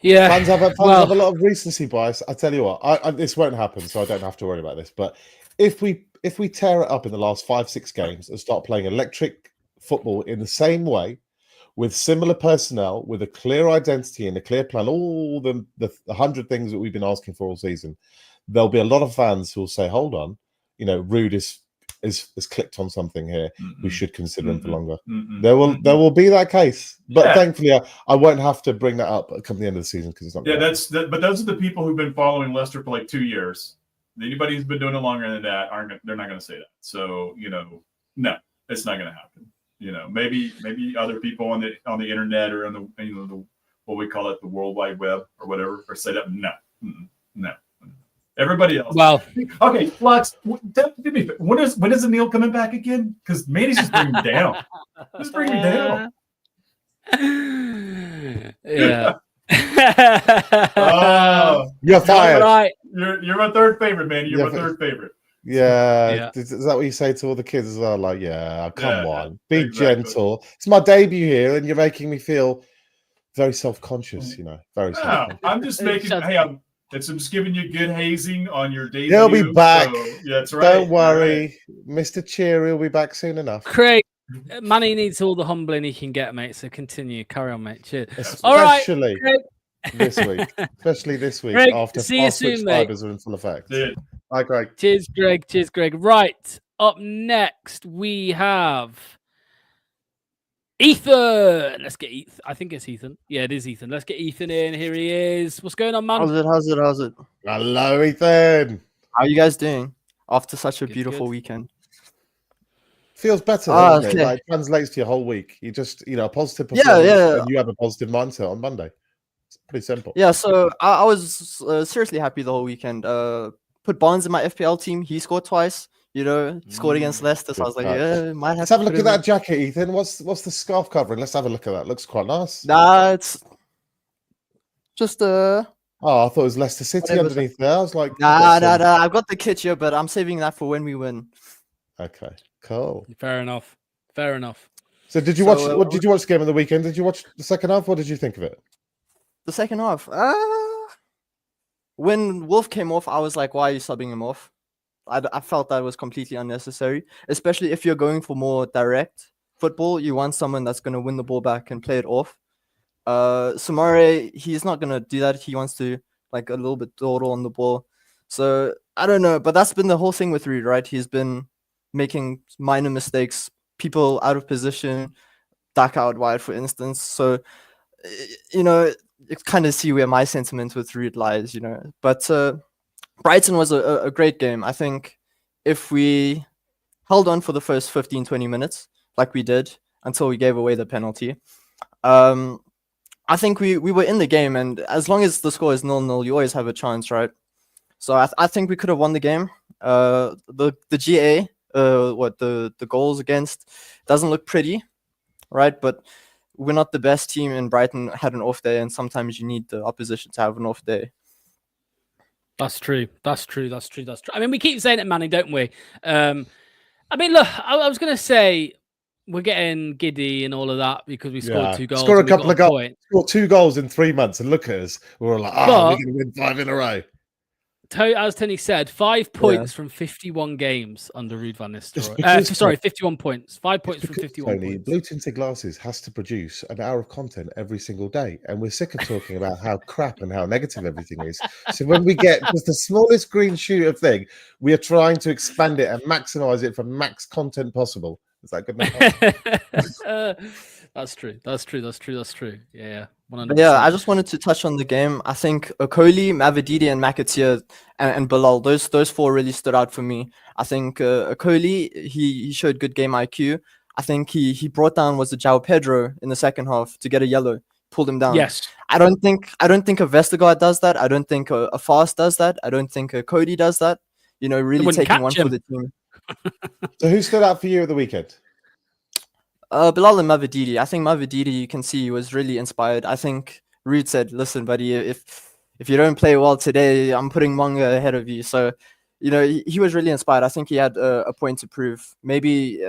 Yeah, fans have a lot of recency bias. I tell you what, this won't happen, so I don't have to worry about this. But if we tear it up in the last 5-6 games and start playing electric football in the same way, with similar personnel, with a clear identity and a clear plan, all the 100 things that we've been asking for all season, there'll be a lot of fans who will say, "Hold on, Ruud is clicked on something here. We should consider him for longer." There will be that case, but thankfully I won't have to bring that up come the end of the season because it's not. Yeah, but those are the people who've been following Leicester for like 2 years. Anybody who's been doing it longer than that they're not going to say that. So no, it's not going to happen. Maybe other people on the internet or on the what we call it, the World Wide Web or whatever, or say that. No. Everybody else. Well, okay, Flux. When is Emil coming back again? Because Manny's just bringing me down. Just bring me down. Yeah. You're fired. Right. You're my third favorite, Manny. You're my third favorite. Yeah. Is that what you say to all the kids as well? Like, come on, be gentle. It's my debut here, and you're making me feel very self-conscious. Very. I'm just making. I'm just giving you good hazing on your debut. He'll be back. So, yeah, that's right. Don't worry, Mr. Cheery will be back soon enough. Craig, Manny needs all the humbling he can get, mate. So carry on, mate. Cheers. Especially this week, Craig, after see you soon, mate. fibers are in full effect. Dude. Hi, Greg. Cheers, Greg. Right. Up next, we have Ethan. Let's get Ethan. I think it's Ethan. Yeah, it is Ethan. Let's get Ethan in. Here he is. What's going on, man? How's it? Hello, Ethan. How are you guys doing after such a Good, beautiful good. weekend? Feels better, doesn't it? okay. Like, translates to your whole week. You just, a positive Yeah, performance, yeah. and you have a positive mindset on Monday. It's pretty simple. Yeah, so I was seriously happy the whole weekend. Put Barnes in my FPL team. He scored twice. Scored against Leicester. So I was like, touch. yeah, might have Let's to have a look put at him in. that jacket, Ethan. What's the scarf covering? Let's have a look at that. Looks quite nice. Nah, it's just Oh, I thought it was Leicester City whatever. underneath there. I was like, Nah. I've got the kit here, but I'm saving that for when we win. Okay, cool. Fair enough. So did you watch? What did you watch the game on the weekend? Did you watch the second half? What did you think of it? The second half. When Wolf came off, I was like, why are you subbing him off? I felt that was completely unnecessary, especially if you're going for more direct football. You want someone that's going to win the ball back and play it off. Samare, he's not going to do that. He wants to like a little bit dawdle on the ball. So I don't know, but that's been the whole thing with Reed, right? He's been making minor mistakes, people out of position, duck out wide, for instance. So, you kind of see where my sentiment with Reed lies, But Brighton was a great game. I think if we held on for the first 15, 20 minutes, like we did, until we gave away the penalty, I think we were in the game. And as long as the score is 0-0, you always have a chance, right? So I think we could have won the game. The GA, the goals against, doesn't look pretty, right? But we're not the best team, and Brighton had an off day, and sometimes you need the opposition to have an off day. That's true. I mean, we keep saying it, Manny, don't we? I mean, look, I was going to say we're getting giddy and all of that because we scored 2 goals. Score a couple of goals. Point. Score 2 goals in 3 months, and look at us. We're all like, we're going to win 5 in a row. As Tony said, 5 points from 51 games under Ruud van Nistelrooy. 51 points. 5 points from 51 Tony, points. Blue Tinted Glasses has to produce an hour of content every single day, and we're sick of talking about how crap and how negative everything is. So when we get just the smallest green shoot of thing, we are trying to expand it and maximize it for max content possible. Is that good enough? That's true. Yeah. 100%. Yeah, I just wanted to touch on the game. I think Okoli, Mavididi, and McAteer and Bilal, those 4 really stood out for me. I think Okoli, he showed good game IQ. I think he brought down was the João Pedro in the second half to get a yellow, pulled him down. Yes. I don't think a Vestergaard does that. I don't think a Fast does that. I don't think a Cody does that. Really taking one for the team. So who stood out for you at the weekend? Bilal and Mavididi. I think Mavididi, you can see, was really inspired. I think Reed said, listen, buddy, if you don't play well today, I'm putting Manga ahead of you. So, he was really inspired. I think he had a point to prove. Maybe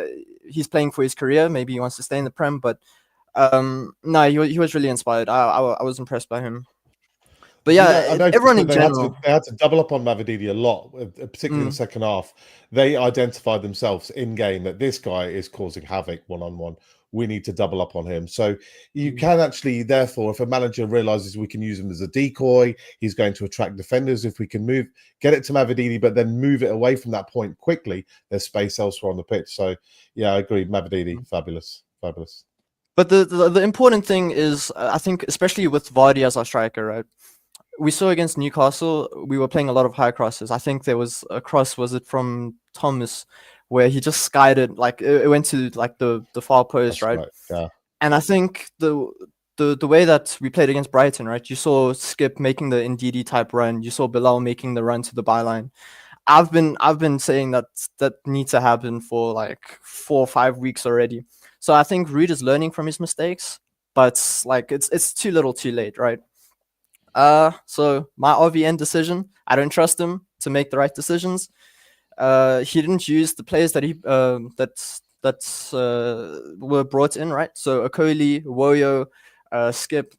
he's playing for his career. Maybe he wants to stay in the Prem. But no, he was really inspired. I was impressed by him. But yeah, everyone in general. They had to double up on Mavididi a lot, particularly in the second half. They identified themselves in game that this guy is causing havoc one-on-one. We need to double up on him. So you can actually, therefore, if a manager realizes we can use him as a decoy, he's going to attract defenders. If we can get it to Mavididi, but then move it away from that point quickly, there's space elsewhere on the pitch. So yeah, I agree. Mavididi, fabulous. But the important thing is, I think, especially with Vardy as our striker, right? We saw against Newcastle, we were playing a lot of high crosses. I think there was a cross, was it from Thomas, where he just skied it, like it went to like the far post, right? Yeah. And I think the way that we played against Brighton, right? You saw Skip making the Ndidi type run. You saw Bilal making the run to the byline. I've been saying that needs to happen for like 4 or 5 weeks already. So I think Reed is learning from his mistakes, but like it's too little, too late, right? So my RVN decision, I don't trust him to make the right decisions. He didn't use the players that he were brought in, right? So Okoli, Woyo, Skip,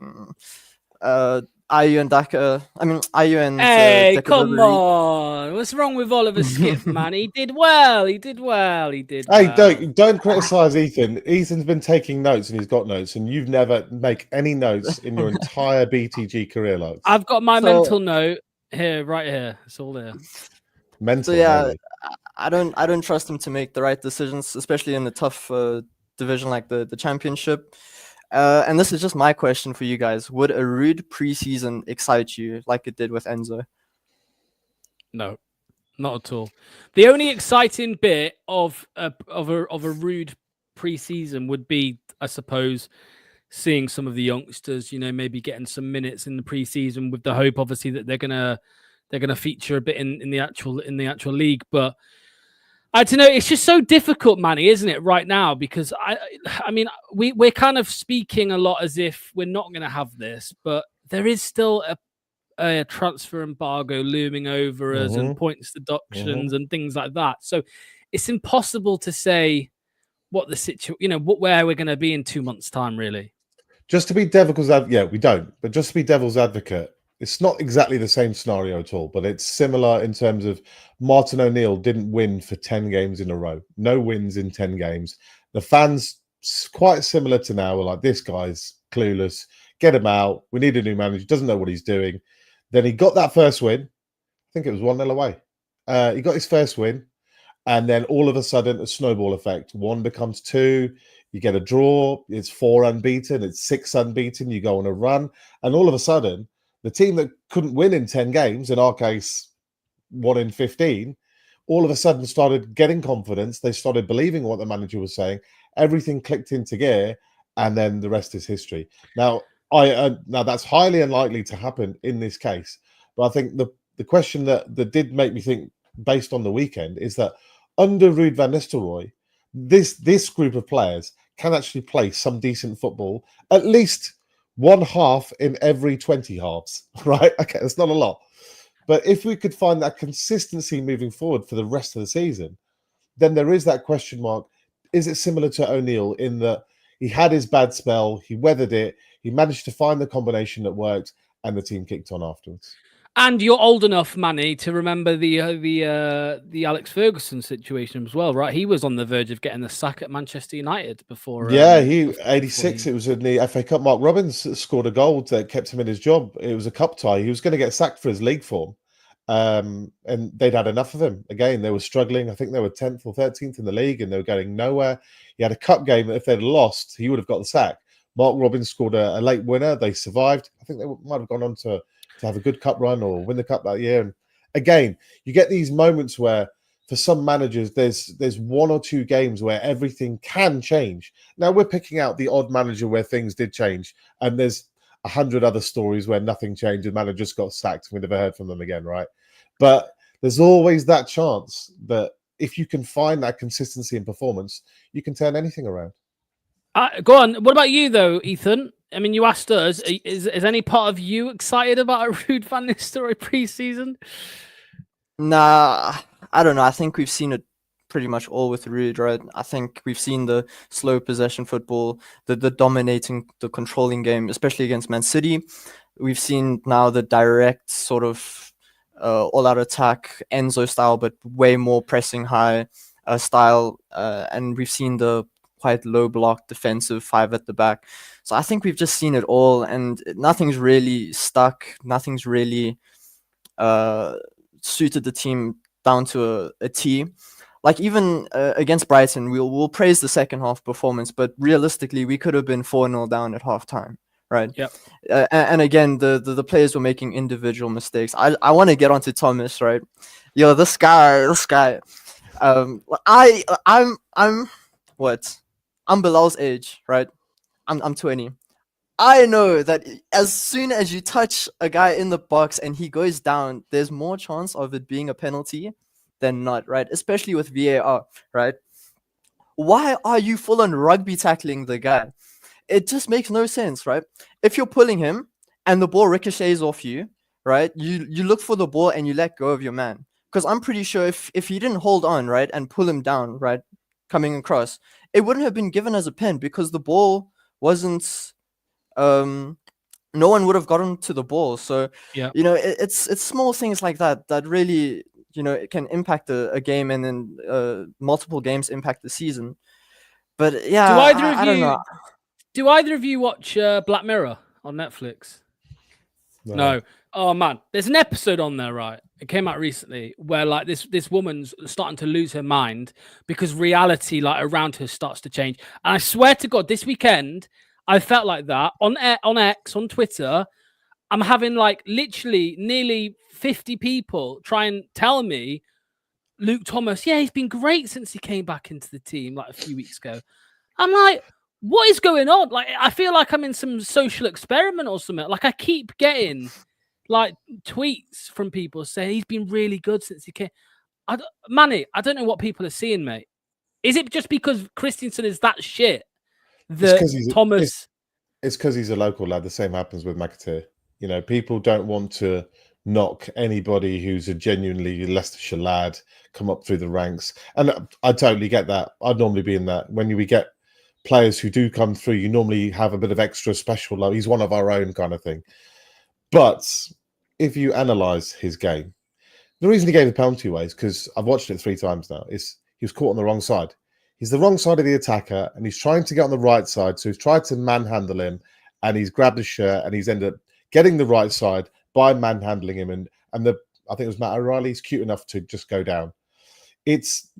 Ayu and Daka. Ayu and hey, come on! What's wrong with Oliver Skip, man? He did well. Hey, don't criticize Ethan. Ethan's been taking notes and he's got notes, and you've never make any notes in your entire BTG career, logs. I've got my mental note here, right here. It's all there. Mental. So yeah, I don't trust him to make the right decisions, especially in a tough division like the Championship. And this is just my question for you guys: would a rude preseason excite you like it did with Enzo? No, not at all. The only exciting bit of a rude preseason would be, I suppose, seeing some of the youngsters, maybe getting some minutes in the preseason with the hope, obviously, that they're gonna feature a bit in the actual league. But I don't know. It's just so difficult, Manny, isn't it, right now? Because I mean, we're kind of speaking a lot as if we're not going to have this, but there is still a transfer embargo looming over us and points deductions and things like that. So it's impossible to say what the situation, where we're going to be in 2 months' time, really. Just to be devil's advocate, yeah, we don't. But just to be devil's advocate, it's not exactly the same scenario at all, but it's similar in terms of Martin O'Neill didn't win for 10 games in a row. No wins in 10 games. The fans, quite similar to now, were like, this guy's clueless. Get him out. We need a new manager. Doesn't know what he's doing. Then he got that first win. I think it was 1-0 away. He got his first win. And then all of a sudden, a snowball effect. 1 becomes 2. You get a draw. It's 4 unbeaten. It's 6 unbeaten. You go on a run. And all of a sudden, the team that couldn't win in 10 games, in our case, 1 in 15, all of a sudden started getting confidence. They started believing what the manager was saying. Everything clicked into gear. And then the rest is history. Now, now that's highly unlikely to happen in this case. But I think the question that did make me think, based on the weekend, is that under Ruud van Nistelrooy, this group of players can actually play some decent football, at least one half in every 20 halves, right? Okay, that's not a lot. But if we could find that consistency moving forward for the rest of the season, then there is that question mark. Is it similar to O'Neill in that he had his bad spell, he weathered it, he managed to find the combination that worked, and the team kicked on afterwards? And you're old enough, Manny, to remember the Alex Ferguson situation as well, right? He was on the verge of getting the sack at Manchester United before. Yeah, 86. It was in the FA Cup. Mark Robbins scored a goal that kept him in his job. It was a cup tie. He was going to get sacked for his league form, and they'd had enough of him. Again, they were struggling. I think they were 10th or 13th in the league, and they were going nowhere. He had a cup game. If they'd lost, he would have got the sack. Mark Robbins scored a late winner. They survived. I think they might have gone on to have a good cup run or win the cup that year. And again, you get these moments where, for some managers, there's 1 or 2 games where everything can change. Now, we're picking out the odd manager where things did change, and there's 100 other stories where nothing changed and manager just got sacked and we never heard from them again, right? But there's always that chance that if you can find that consistency in performance, you can turn anything around. Go on. What about you, though, Ethan? I mean, you asked us, is any part of you excited about a Ruud van Nistelrooy preseason? Nah, I don't know. I think we've seen it pretty much all with Ruud, right? I think we've seen the slow possession football, the dominating, the controlling game, especially against Man City. We've seen now the direct sort of all-out attack, Enzo style, but way more pressing high style. And we've seen the quite low block defensive 5 at the back. So I think we've just seen it all, and nothing's really stuck. Nothing's really suited the team down to a T. Like even against Brighton, we'll praise the second half performance, but realistically, we could have been 4-0 down at halftime, right? Yep. And again, the players were making individual mistakes. I want to get onto Thomas, right? Yo, this guy. I'm Bilal's age, right? I'm 20. I know that as soon as you touch a guy in the box and he goes down, there's more chance of it being a penalty than not, right? Especially with VAR, right? Why are you full on rugby tackling the guy? It just makes no sense, right? If you're pulling him and the ball ricochets off you, right? You look for the ball and you let go of your man. Because I'm pretty sure if he didn't hold on, right, and pull him down, right, coming across, it wouldn't have been given as a pen because the ball wasn't no one would have gotten to the ball. So yeah, it's small things like that that really it can impact a game, and then multiple games impact the season. But yeah, I don't know. Do either of you watch Black Mirror on Netflix? No. Oh man, there's an episode on there, right? It came out recently where like this woman's starting to lose her mind because reality like around her starts to change. And I swear to God, this weekend I felt like that on X, on Twitter. I'm having like literally nearly 50 people try and tell me Luke Thomas, yeah, he's been great since he came back into the team like a few weeks ago. I'm like, what is going on? Like, I feel like I'm in some social experiment or something. Like, I keep getting like tweets from people saying he's been really good since he came. Manny, I don't know what people are seeing, mate. Is it just because Christensen is that shit that Thomas? It's because he's a local lad. The same happens with McAteer. You know, people don't want to knock anybody who's a genuinely Leicestershire lad come up through the ranks. And I totally get that. I'd normally be in that. When we get players who do come through, you normally have a bit of extra special love. He's one of our own kind of thing. But if you analyse his game, the reason he gave the penalty away is because I've watched it 3 times now. Is he was caught on the wrong side. He's the wrong side of the attacker, and he's trying to get on the right side. So he's tried to manhandle him, and he's grabbed his shirt, and he's ended up getting the right side by manhandling him. And I think it was Matt O'Reilly's cute enough to just go down. It's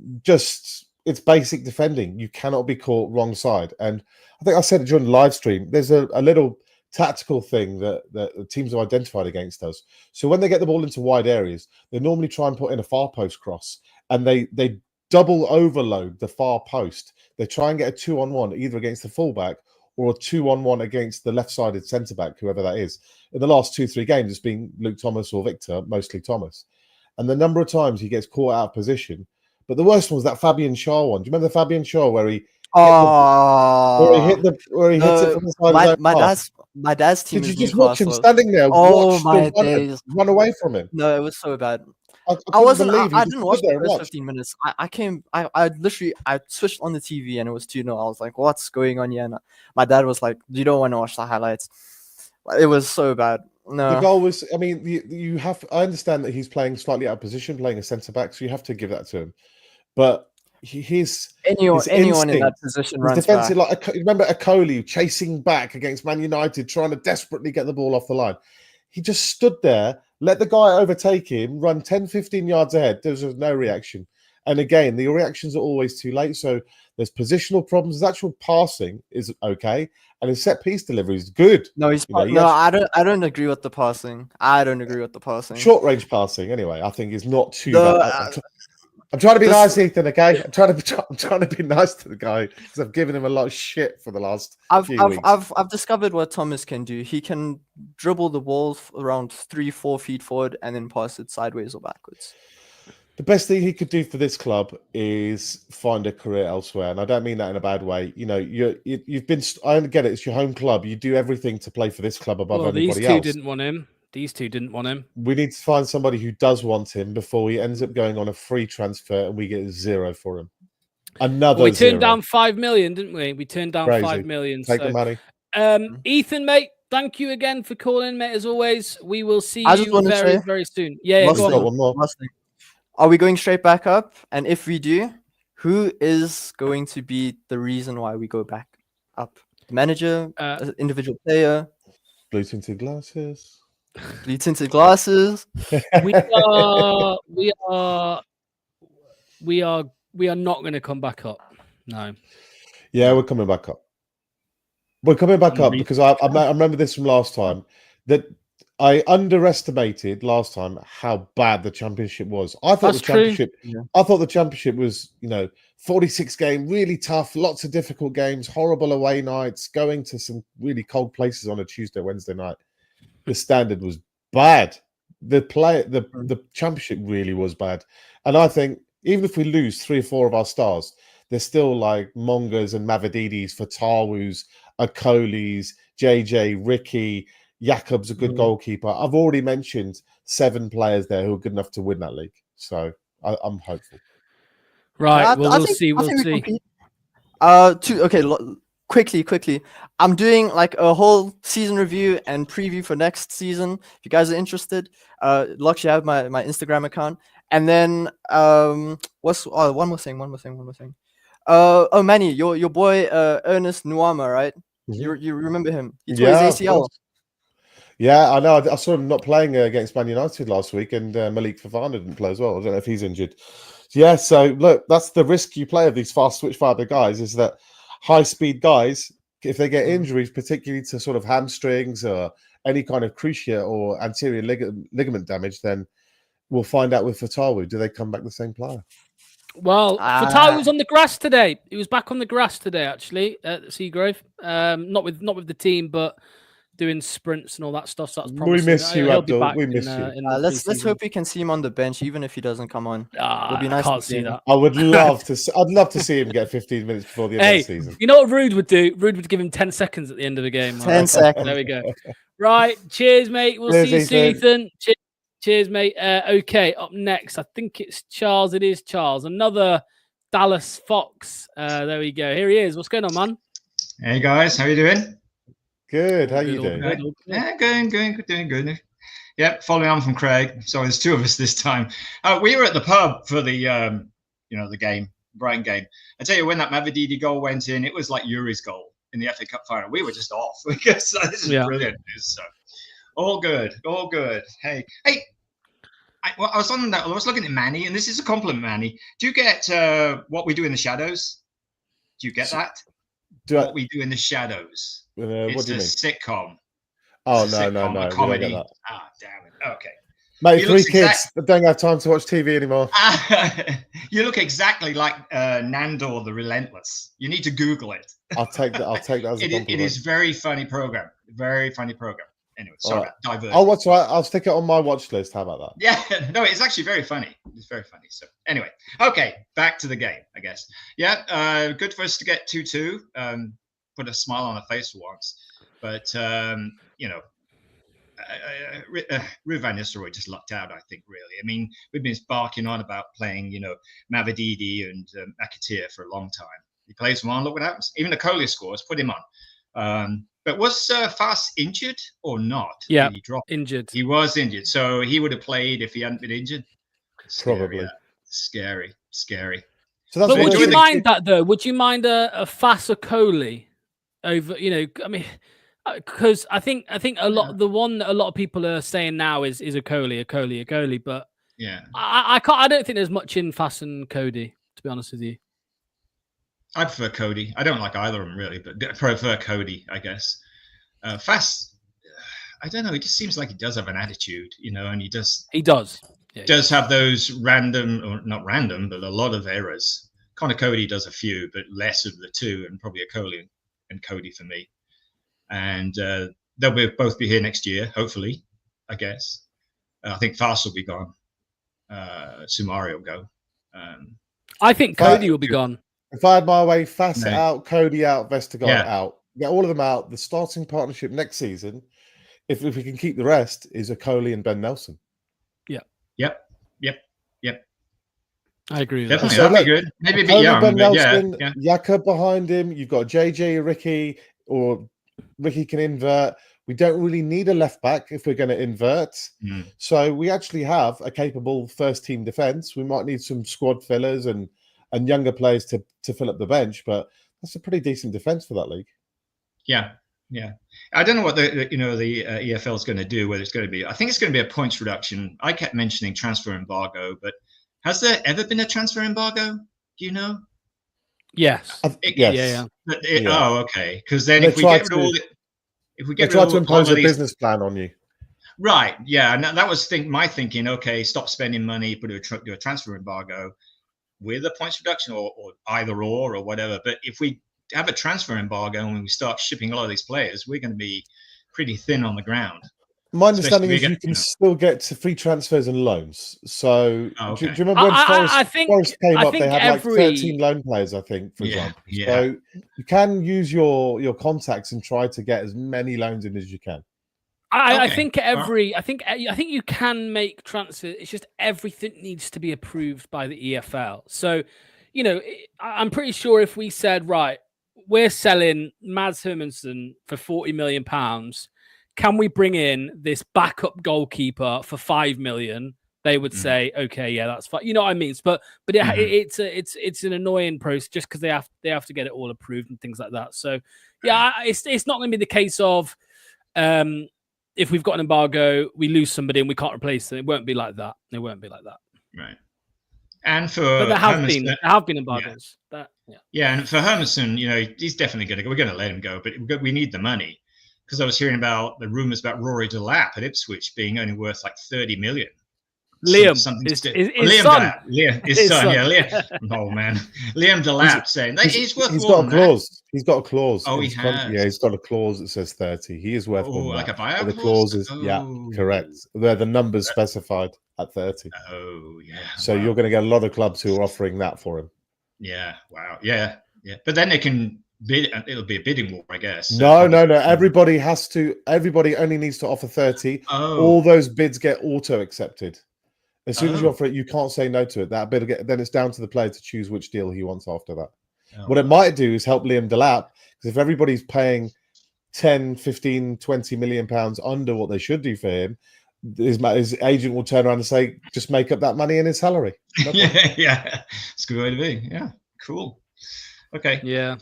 basic defending. You cannot be caught wrong side. And I think I said it during the live stream. There's a little tactical thing that the teams have identified against us. So when they get the ball into wide areas, they normally try and put in a far post cross, and they double overload the far post. They try and get a 2-on-1 either against the fullback or a 2-on-1 against the left-sided centre-back, whoever that is. In the last 2-3 games, it's been Luke Thomas or Victor, mostly Thomas. And the number of times he gets caught out of position. But the worst one was that Fabian Schär one. Do you remember the Fabian Schär where he hits it from the side of my dad's team. Did you just watch him standing there? Oh my days! Run away from him. No, it was so bad. I didn't watch the first 15 minutes. I literally switched on the TV and it was 2-0. I was like, what's going on here? And my dad was like, you don't want to watch the highlights. It was so bad. No. The goal was, I mean, I understand that he's playing slightly out of position, playing a centre back, so you have to give that to him. But anyone in that position runs defensive back. Like, remember Akoli chasing back against Man United, trying to desperately get the ball off the line. He just stood there, let the guy overtake him, run 10, 15 yards ahead. There was no reaction. And again, the reactions are always too late. So there's positional problems. His actual passing is okay. And his set piece delivery is good. No, I don't agree with the passing. I don't agree with the passing. Short range passing, anyway, I think is not too bad. I'm trying to be nice, Ethan. Okay, I'm trying to be nice to the guy because I've given him a lot of shit for the last few weeks. I've discovered what Thomas can do. He can dribble the ball around 3-4 feet forward and then pass it sideways or backwards. The best thing he could do for this club is find a career elsewhere, and I don't mean that in a bad way. You know, you've been. I get it. It's your home club. You do everything to play for this club above everybody else. These two didn't want him. These two didn't want him. We need to find somebody who does want him before he ends up going on a free transfer and we get 0 for him. We turned down 5 million, didn't we? We turned down 5 million. Take the money. Ethan, mate, thank you again for calling, mate. As always, we will see you very, very soon. Yeah, go on. One more. Are we going straight back up? And if we do, who is going to be the reason why we go back up? The manager, individual player, blue tinted glasses. Blue tinted glasses. We are not going to come back up. No. Yeah, we're coming back up. We're coming back up because I remember this from last time that I underestimated last time how bad the championship was. I thought the championship was, 46 game, really tough, lots of difficult games, horrible away nights, going to some really cold places on a Tuesday, Wednesday night. The standard was bad. The championship really was bad. And I think even if we lose 3 or 4 of our stars, there's still like Mongas and Mavridis, Fatawus, Akolis, JJ, Ricky, Jakob's a good goalkeeper. I've already mentioned 7 players there who are good enough to win that league. So I'm hopeful. Right. We'll see. We'll see. Quickly. I'm doing like a whole season review and preview for next season. If you guys are interested, luckily I have my Instagram account. And then one more thing. Manny, your boy Ernest Nuama, right? Mm-hmm. You remember him? He tore his ACL. Yeah, I know. I saw him not playing against Man United last week, and Malik Fofana didn't play as well. I don't know if he's injured. Yeah, so look, that's the risk you play of these fast switch fiber guys, is that high speed guys, if they get injuries, particularly to sort of hamstrings or any kind of cruciate or anterior ligament damage, then we'll find out with Fatawu. Do they come back the same player? Well, Fatawu was on the grass today. He was back on the grass today, actually, at Seagrove. Not with the team, but doing sprints and all that stuff. So that's promising. We miss you, He'll be Abdul. back We miss you. Let's hope we can see him on the bench, even if he doesn't come on. It'll be nice I can't to see that. I would love to. I'd love to see him get 15 minutes before the end of the season. You know what Rude would do? Rude would give him 10 seconds at the end of the game. 10 seconds. There we go. Right. Cheers, mate. We'll see you soon, Ethan. Cheers, mate. Okay. Up next, I think it's Charles. It is Charles. Another Dallas Fox. There we go. Here he is. What's going on, man? Hey guys, how you doing? Good. How you doing? Good. Yeah, doing good. Yep, following on from Craig. So there's two of us this time. We were at the pub for the the game, Brighton game. I tell you, when that Mavididi goal went in, it was like Yuri's goal in the FA Cup final. We were just off because this is brilliant news. So all good. Hey. I was looking at Manny, and this is a compliment, Manny. Do you get What We Do in the Shadows? Do you get that? What We Do in the Shadows. What It's do you a mean? sitcom. Oh, It's a no. sitcom, a We comedy. don't get that. Ah, damn it. Okay. Mate, You 3 look kids. I don't have time to watch TV anymore. You look exactly like Nandor the Relentless. You need to Google it. I'll take that as a compliment. It is very funny program. Very funny program. Anyway, sorry, diverse. I'll watch. I'll stick it on my watch list. How about that? Yeah, no, it's actually very funny. It's very funny. So anyway, okay, back to the game, I guess. Yeah, good for us to get 2-2. Put a smile on her face for once. But Ruud van Nistelrooy just lucked out, I think, really. I mean, we've been barking on about playing, Mavididi and Akatir for a long time. He plays one, look what happens. Even the Collier scores, put him on. But was Fast injured or not? Yeah, he dropped? Injured. He was injured. So he would have played if he hadn't been injured. Probably. Scary. So that's but would you mind that, though? Would you mind a Fast or Coley over, I mean, because I think a lot a lot of people are saying now is a Coley, but yeah, I don't think there's much in Fast and Cody, to be honest with you. I prefer Cody. I don't like either of them really, but I prefer Cody, I guess. Fast, I don't know. He just seems like he does have an attitude, and he does. He does. Yeah, does have those random, or not random, but a lot of errors. Connor Cody does a few, but less of the two, and probably a Coley and Cody for me. And they'll both be here next year, hopefully, I guess. I think Fast will be gone. Sumari will go. I think Cody will be gone. If I had my way, Fast out, Cody out, Vestergaard out. Get all of them out. The starting partnership next season, if we can keep the rest, is a Coley and Ben Nelson. Yeah. Yep. I agree with Definitely, that. that'd be good. Maybe a bit young, Ben but Nelson, yeah. Yaka behind him. You've got JJ, Ricky, or Ricky can invert. We don't really need a left back if we're going to invert. So we actually have a capable first team defense. We might need some squad fillers and younger players to fill up the bench, but that's a pretty decent defense for that league. Yeah. I don't know what the EFL is going to do. Whether it's going to be, I think it's going to be a points reduction. I kept mentioning transfer embargo, but has there ever been a transfer embargo? Do you know? Yes. Yes. Yeah. Oh, okay. Because then if we get rid of all the, if we get try rid of to impose a these, business plan on you. right? Yeah, and that was my thinking. Okay, stop spending money, do a transfer embargo with a points reduction, or either or whatever. But if we have a transfer embargo and we start shipping a lot of these players, we're going to be pretty thin on the ground. My understanding is you can still get to free transfers and loans. So do you remember when Forest came up, they had like 13 loan players, I think, for example. Yeah. So you can use your contacts and try to get as many loans in as you can. I think you can make transfers. It's just everything needs to be approved by the EFL. So, I'm pretty sure if we said, right, we're selling Mads Hermansen for £40 million, can we bring in this backup goalkeeper for $5 million? They would say, okay, yeah, that's fine. You know what I mean? But it's an annoying process just because they have to get it all approved and things like that. So yeah, it's not going to be the case of if we've got an embargo, we lose somebody and we can't replace them. It won't be like that. It won't be like that. Right. And for but there have been embargoes. Yeah, and for Hermanson, he's definitely going to go. We're going to let him go, but we need the money, because I was hearing about the rumors about Rory Delap at Ipswich being only worth like 30 million. Liam, his Liam son. Delap, his son. Yeah, Liam. Oh man, Liam Delap saying he's worth he's more got a than clause. that. He's got a clause. Oh, he has. Yeah, he's got a clause that says 30. He is worth more than like that. a buyout the clause. clause is correct. Where the numbers specified at 30. Oh yeah. So you're going to get a lot of clubs who are offering that for him. Yeah. Wow. Yeah. But then they can bid. It'll be a bidding war, I guess. No. Everybody only needs to offer 30. Oh. All those bids get auto accepted. As soon as you offer it, you can't say no to it. That bid then it's down to the player to choose which deal he wants after that. What it might do is help Liam Delap, because if everybody's paying 10, 15, 20 million pounds under what they should do for him, his agent will turn around and say, just make up that money in his salary. No yeah. It's a good way to be. Yeah. Cool. Okay. Yeah.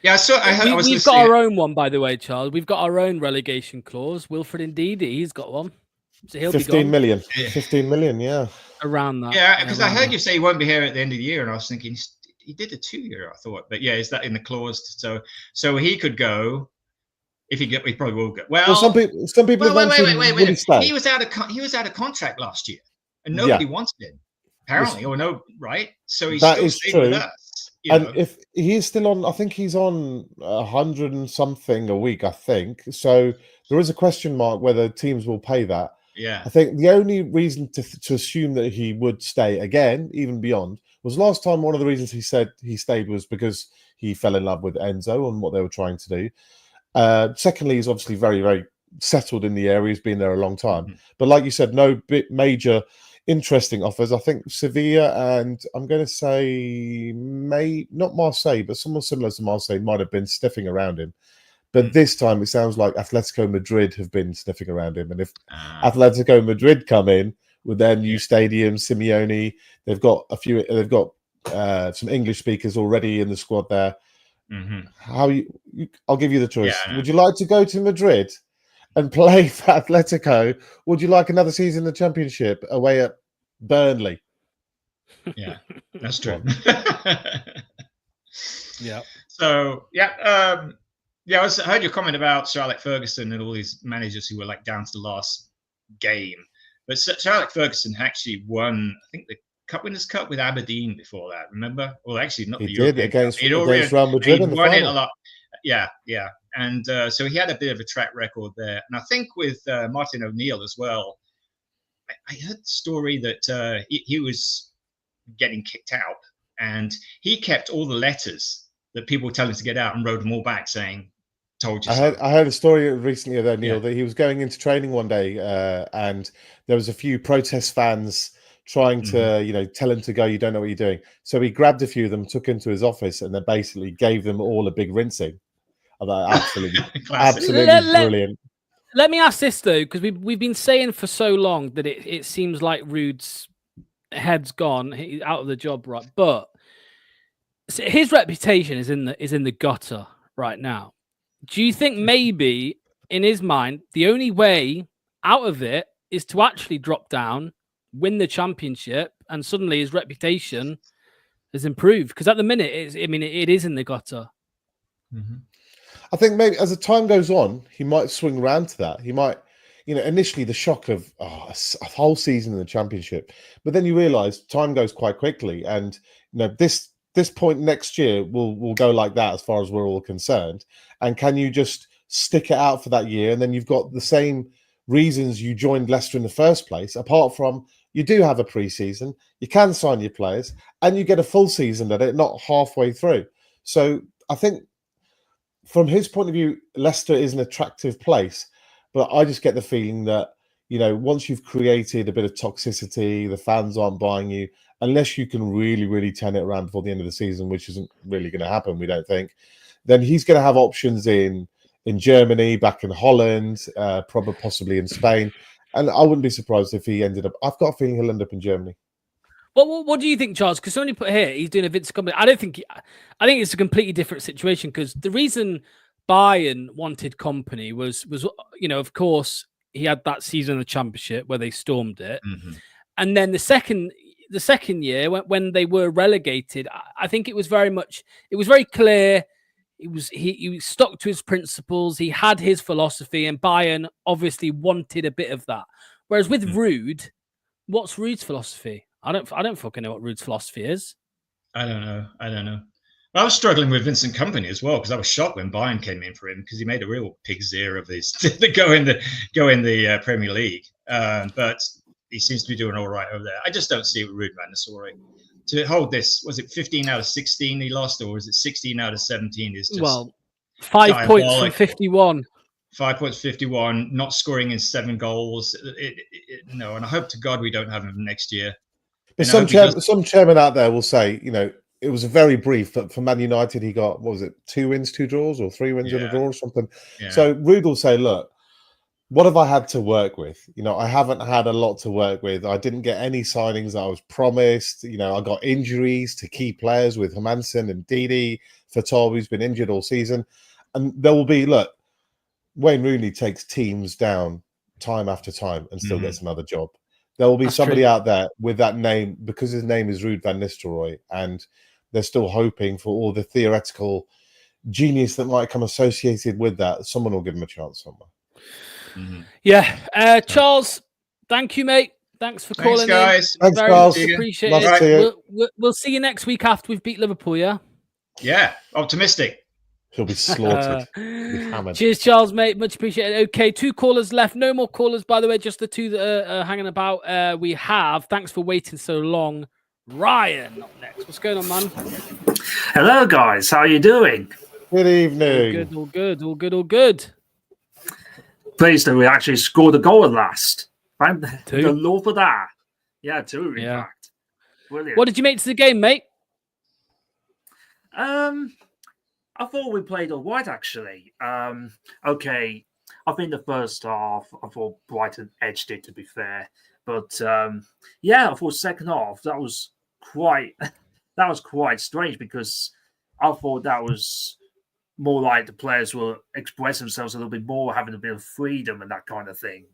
Yeah, so we've got our own one, by the way, Charles. We've got our own relegation clause. Wilfred Ndidi, he's got one. So he'll 15 be million. 15 million, yeah. Around that. Yeah, because I heard you say he won't be here at the end of the year, and I was thinking he did a 2-year, I thought. But yeah, is that in the clause? So he could go if he probably will go. Well, some people wait. He was out of contract last year, and nobody wanted him. Apparently, or no, right? So he's that still is staying true. with us. And if he's still on, I think he's on 100 and something a week, I think. So there is a question mark whether teams will pay that. Yeah. I think the only reason to assume that he would stay again, even beyond, was last time one of the reasons he said he stayed was because he fell in love with Enzo and what they were trying to do. Secondly, he's obviously very, very settled in the area. He's been there a long time. Mm-hmm. But like you said, no major interesting offers. I think Sevilla and I'm going to say not Marseille, but someone similar to Marseille might have been sniffing around him. But this time it sounds like Atletico Madrid have been sniffing around him. And if Atletico Madrid come in with their new stadium, Simeone, they've got some English speakers already in the squad there. Mm-hmm. I'll give you the choice. Yeah, would you like to go to Madrid and play for Atletico? Would you like another season in the Championship away at Burnley? Yeah, that's true. Yeah. So, yeah. I heard your comment about Sir Alex Ferguson and all these managers who were like down to the last game. But Sir Alex Ferguson actually won, I think, the Cup Winners' Cup with Aberdeen before that. Remember? Well, actually, not he did against Real Madrid in the won final. It a lot. Yeah. And so he had a bit of a track record there. And I think with Martin O'Neill as well, I heard the story that he was getting kicked out, and he kept all the letters that people were telling him to get out and wrote them all back saying, "Told you so." I heard a story recently of O'Neill that he was going into training one day and there was a few protest fans trying to, tell him to go, you don't know what you're doing. So he grabbed a few of them, took into his office, and then basically gave them all a big rinsing. I thought, absolutely brilliant. Let me ask this though, because we've been saying for so long that it seems like Rude's head's gone, he's out of the job, right? But his reputation is in the gutter right now. Do you think maybe in his mind the only way out of it is to actually drop down, win the Championship, and suddenly his reputation has improved? Because at the minute, it is in the gutter. Mm-hmm. I think maybe as the time goes on, he might swing around to that. He might, initially the shock of a whole season in the Championship, but then you realise time goes quite quickly, and this point next year will go like that as far as we're all concerned. And can you just stick it out for that year, and then you've got the same reasons you joined Leicester in the first place, apart from you do have a pre-season, you can sign your players, and you get a full season at it, not halfway through. So I think from his point of view, Leicester is an attractive place, but I just get the feeling that, once you've created a bit of toxicity, the fans aren't buying you, unless you can really, really turn it around before the end of the season, which isn't really going to happen, we don't think, then he's going to have options in Germany, back in Holland, probably possibly in Spain. And I wouldn't be surprised if he ended up, I've got a feeling he'll end up in Germany. Well, what do you think, Charles? Because somebody put here, he's doing a Vince company. I think it's a completely different situation, because the reason Bayern wanted company was of course he had that season of the Championship where they stormed it, and then the second year when they were relegated, I think it was very clear. He stuck to his principles. He had his philosophy, and Bayern obviously wanted a bit of that. Whereas with Ruud, what's Ruud's philosophy? I don't fucking know what Ruud's philosophy is. I don't know. I was struggling with Vincent Kompany as well because I was shocked when Bayern came in for him because he made a real pig's ear of his to go in the Premier League. But he seems to be doing all right over there. I just don't see it with Ruud van Nistelrooy. To hold this, was it 15 out of 16 he lost, or was it 16 out of 17? Is just 5 points from 51. 5 points, 51, not scoring in 7 goals. And I hope to God we don't have him next year. But some chairman out there will say, it was a very brief, but for Man United, he got, 2 wins, 2 draws, or 3 wins and a draw or something. Yeah. So Ruud will say, look, what have I had to work with? I haven't had a lot to work with. I didn't get any signings that I was promised. I got injuries to key players with Hermansen and Didi. Fatal, who's been injured all season. And there will be, look, Wayne Rooney takes teams down time after time and still gets another job. There will be somebody out there with that name because his name is Ruud van Nistelrooy, and they're still hoping for all the theoretical genius that might come associated with that. Someone will give him a chance somewhere. Yeah. Charles, thank you, mate. Thanks for calling guys. in. Thanks, Charles. Appreciate it. We'll see you next week after we've beat Liverpool, yeah? Yeah, optimistic. He'll be slaughtered. He'll be hammered. Cheers, Charles, mate. Much appreciated. Okay, 2 callers left. No more callers, by the way. Just the 2 that are hanging about. We have. Thanks for waiting so long. Ryan up next. What's going on, man? Hello, guys. How are you doing? Good evening. All good. Pleased that we actually scored a goal at last. Thank the 2. Lord for that. Yeah, 2, in fact. Brilliant. What did you make to the game, mate? I thought we played all right, actually. Okay, I think the first half, I thought Brighton edged it, to be fair. But I thought second half that was quite strange because I thought that was more like the players will express themselves a little bit more, having a bit of freedom and that kind of thing.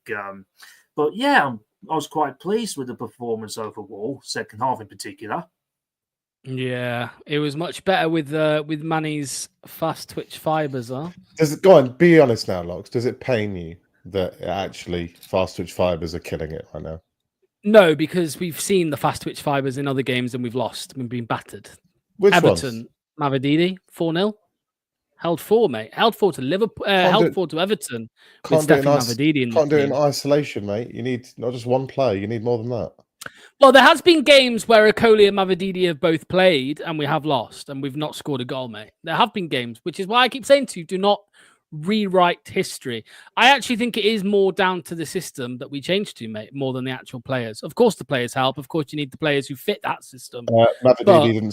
But yeah, I was quite pleased with the performance overall, second half in particular. Yeah, it was much better with Manny's fast twitch fibers, huh? Go on, be honest now, Lox. Does it pain you that actually fast twitch fibers are killing it right now? No, because we've seen the fast twitch fibers in other games and we've lost. We've been battered. Which Everton, ones? Mavididi, 4-0. Held 4, mate. Held 4 to Liverpool. Held 4 to Everton. Can't do it in isolation, mate. You need not just one player. You need more than that. Well, there has been games where Okoli and Mavididi have both played and we have lost and we've not scored a goal, mate. There have been games, which is why I keep saying to you, do not rewrite history. I actually think it is more down to the system that we changed to, mate, more than the actual players. Of course, the players help. Of course, you need the players who fit that system. Mavididi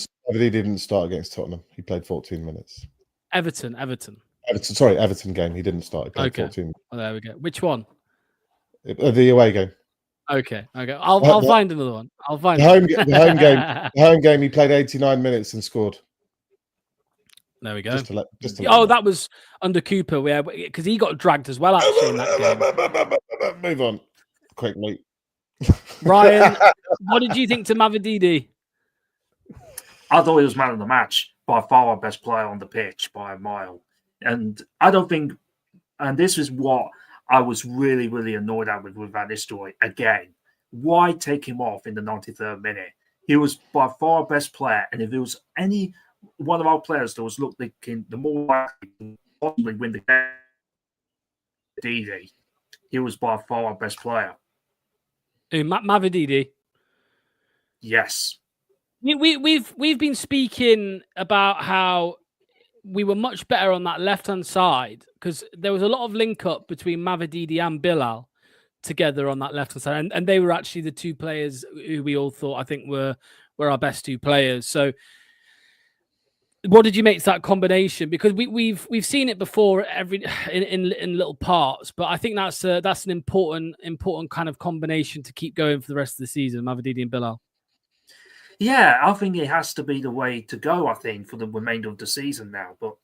didn't start against Tottenham. He played 14 minutes. Everton game. He didn't start. He played 14. Oh, there we go. Which one? The away game. Okay. I'll find another one. I'll find the home game. The home game. He played 89 minutes and scored. There we go. That was under Cooper, because he got dragged as well. Actually, in that game. Move on quickly. Ryan, what did you think to Mavididi? I thought he was man of the match, by far our best player on the pitch by a mile. And I don't think, and this is what I was really, really annoyed at with Van Nistelrooy again. Why take him off in the 93rd minute? He was by far our best player, and if there was any one of our players that was looking the more likely to possibly win the game, Didi, he was by far our best player. Mavididi? Yes. We've been speaking about how we were much better on that left-hand side because there was a lot of link-up between Mavididi and Bilal together on that left-hand side. And they were actually the 2 players who we all thought, I think, were our best 2 players. So what did you make to that combination? Because we've seen it before in little parts, but I think that's an important kind of combination to keep going for the rest of the season, Mavididi and Bilal. Yeah, I think it has to be the way to go, I think, for the remainder of the season now. But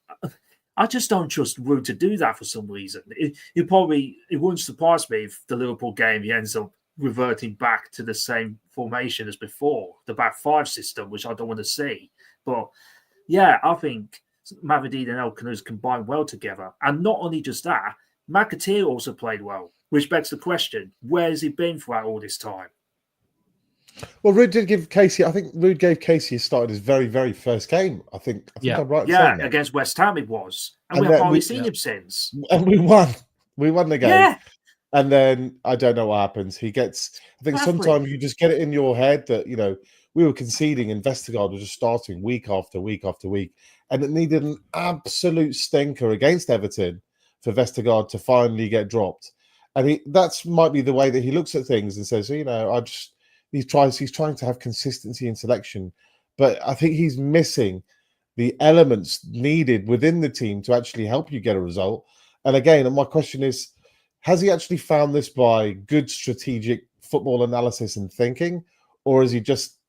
I just don't trust Ruud to do that for some reason. It wouldn't surprise me if the Liverpool game he ends up reverting back to the same formation as before, the back five system, which I don't want to see. But yeah, I think Mavididi and El Khanous combined well together. And not only just that, McAteer also played well, which begs the question, where has he been throughout all this time? Well, Ruud did give Casey. I think Ruud gave Casey started his very, very first game. I think I'm right. In saying that. Against West Ham it was, and we have hardly seen him since. And we won. We won the game. Yeah. And then I don't know what happens. He gets. I think sometimes you just get it in your head that we were conceding, and Vestergaard was just starting week after week after week, and it needed an absolute stinker against Everton for Vestergaard to finally get dropped. And that's might be the way that he looks at things and says, He's trying to have consistency in selection, but I think he's missing the elements needed within the team to actually help you get a result. And again, my question is, has he actually found this by good strategic football analysis and thinking, or is he just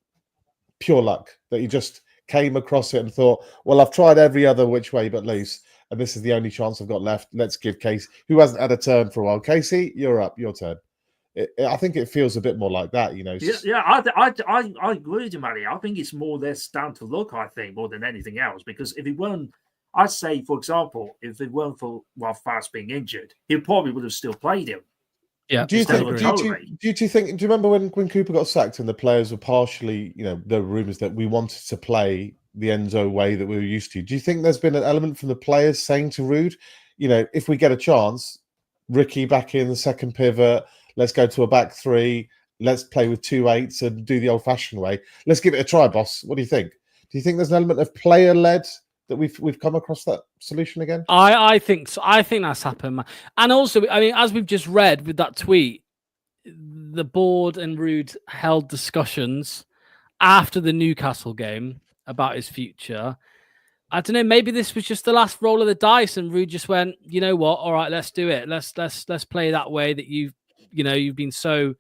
pure luck that he just came across it and thought, well, I've tried every other which way but loose, and this is the only chance I've got left. Let's give Casey, who hasn't had a turn for a while. Casey, you're up, your turn. I think it feels a bit more like that, I agree with you, Matty. I think it's more or less down to luck, I think, more than anything else. Because if it weren't, I'd say, for example, if it weren't for Fast being injured, he probably would have still played him. Yeah. Do you remember when Cooper got sacked and the players were partially, there were rumours that we wanted to play the Enzo way that we were used to? Do you think there's been an element from the players saying to Ruud, if we get a chance, Ricky back in the second pivot, let's go to a back three. Let's play with 2 8s and do the old-fashioned way. Let's give it a try, boss. What do you think? Do you think there's an element of player-led that we've come across that solution again? I think so. I think that's happened. And also, I mean, as we've just read with that tweet, the board and Ruud held discussions after the Newcastle game about his future. I don't know. Maybe this was just the last roll of the dice, and Ruud just went, you know what? All right, let's do it. Let's play that way that you've been so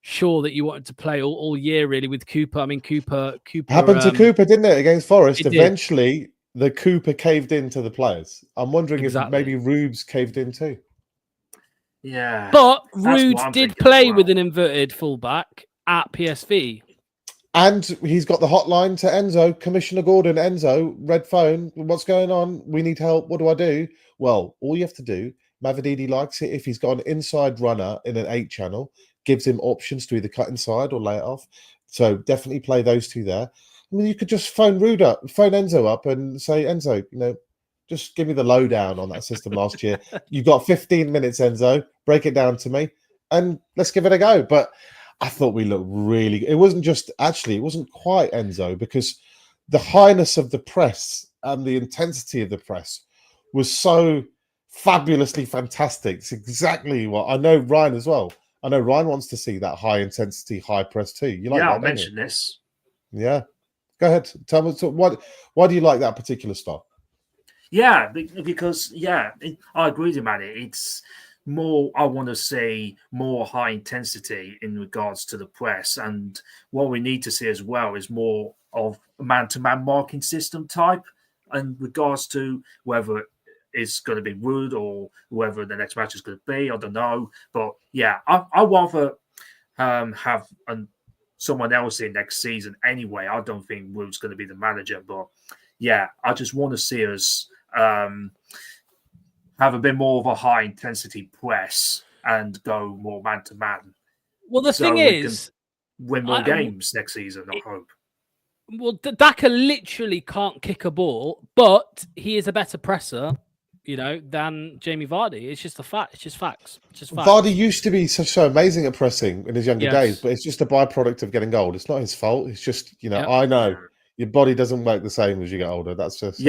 sure that you wanted to play all year, really, with Cooper. I mean, Cooper happened to Cooper, didn't it, against Forest? Eventually, did. The Cooper caved into the players. I'm wondering if maybe Ruud's caved in too. Yeah, but Ruud did play with an inverted fullback at PSV. And he's got the hotline to Enzo, Commissioner Gordon. Enzo, red phone. What's going on? We need help. What do I do? Well, all you have to do, Mavididi likes it if he's got an inside runner in an 8 channel, gives him options to either cut inside or lay it off. So definitely play those two there. I mean, you could just phone Enzo up and say, Enzo, just give me the lowdown on that system last year. You've got 15 minutes, Enzo. Break it down to me and let's give it a go. But I thought we looked really good. It wasn't quite Enzo, because the highness of the press and the intensity of the press was so fabulously fantastic. It's exactly what I know. Ryan as well. I know Ryan wants to see that high intensity, high press too. You like that? I'll mention this. Yeah, go ahead. Tell me why do you like that particular style? Yeah, because I agree with you, Manny. It's more, I want to see more high intensity in regards to the press. And what we need to see as well is more of a man-to-man marking system type in regards to whether it's going to be Ruud or whoever the next match is going to be. I don't know. But yeah, I rather have someone else in next season anyway. I don't think Ruud's going to be the manager. But yeah, I just want to see us have a bit more of a high intensity press and go more man to man. Well, the thing is, win more games next season, I hope. Well, Daka literally can't kick a ball, but he is a better presser, than Jamie Vardy. It's just a fact. It's just facts. Vardy used to be so amazing at pressing in his younger days, but it's just a byproduct of getting old. It's not his fault. It's just, I know your body doesn't work the same as you get older. That's just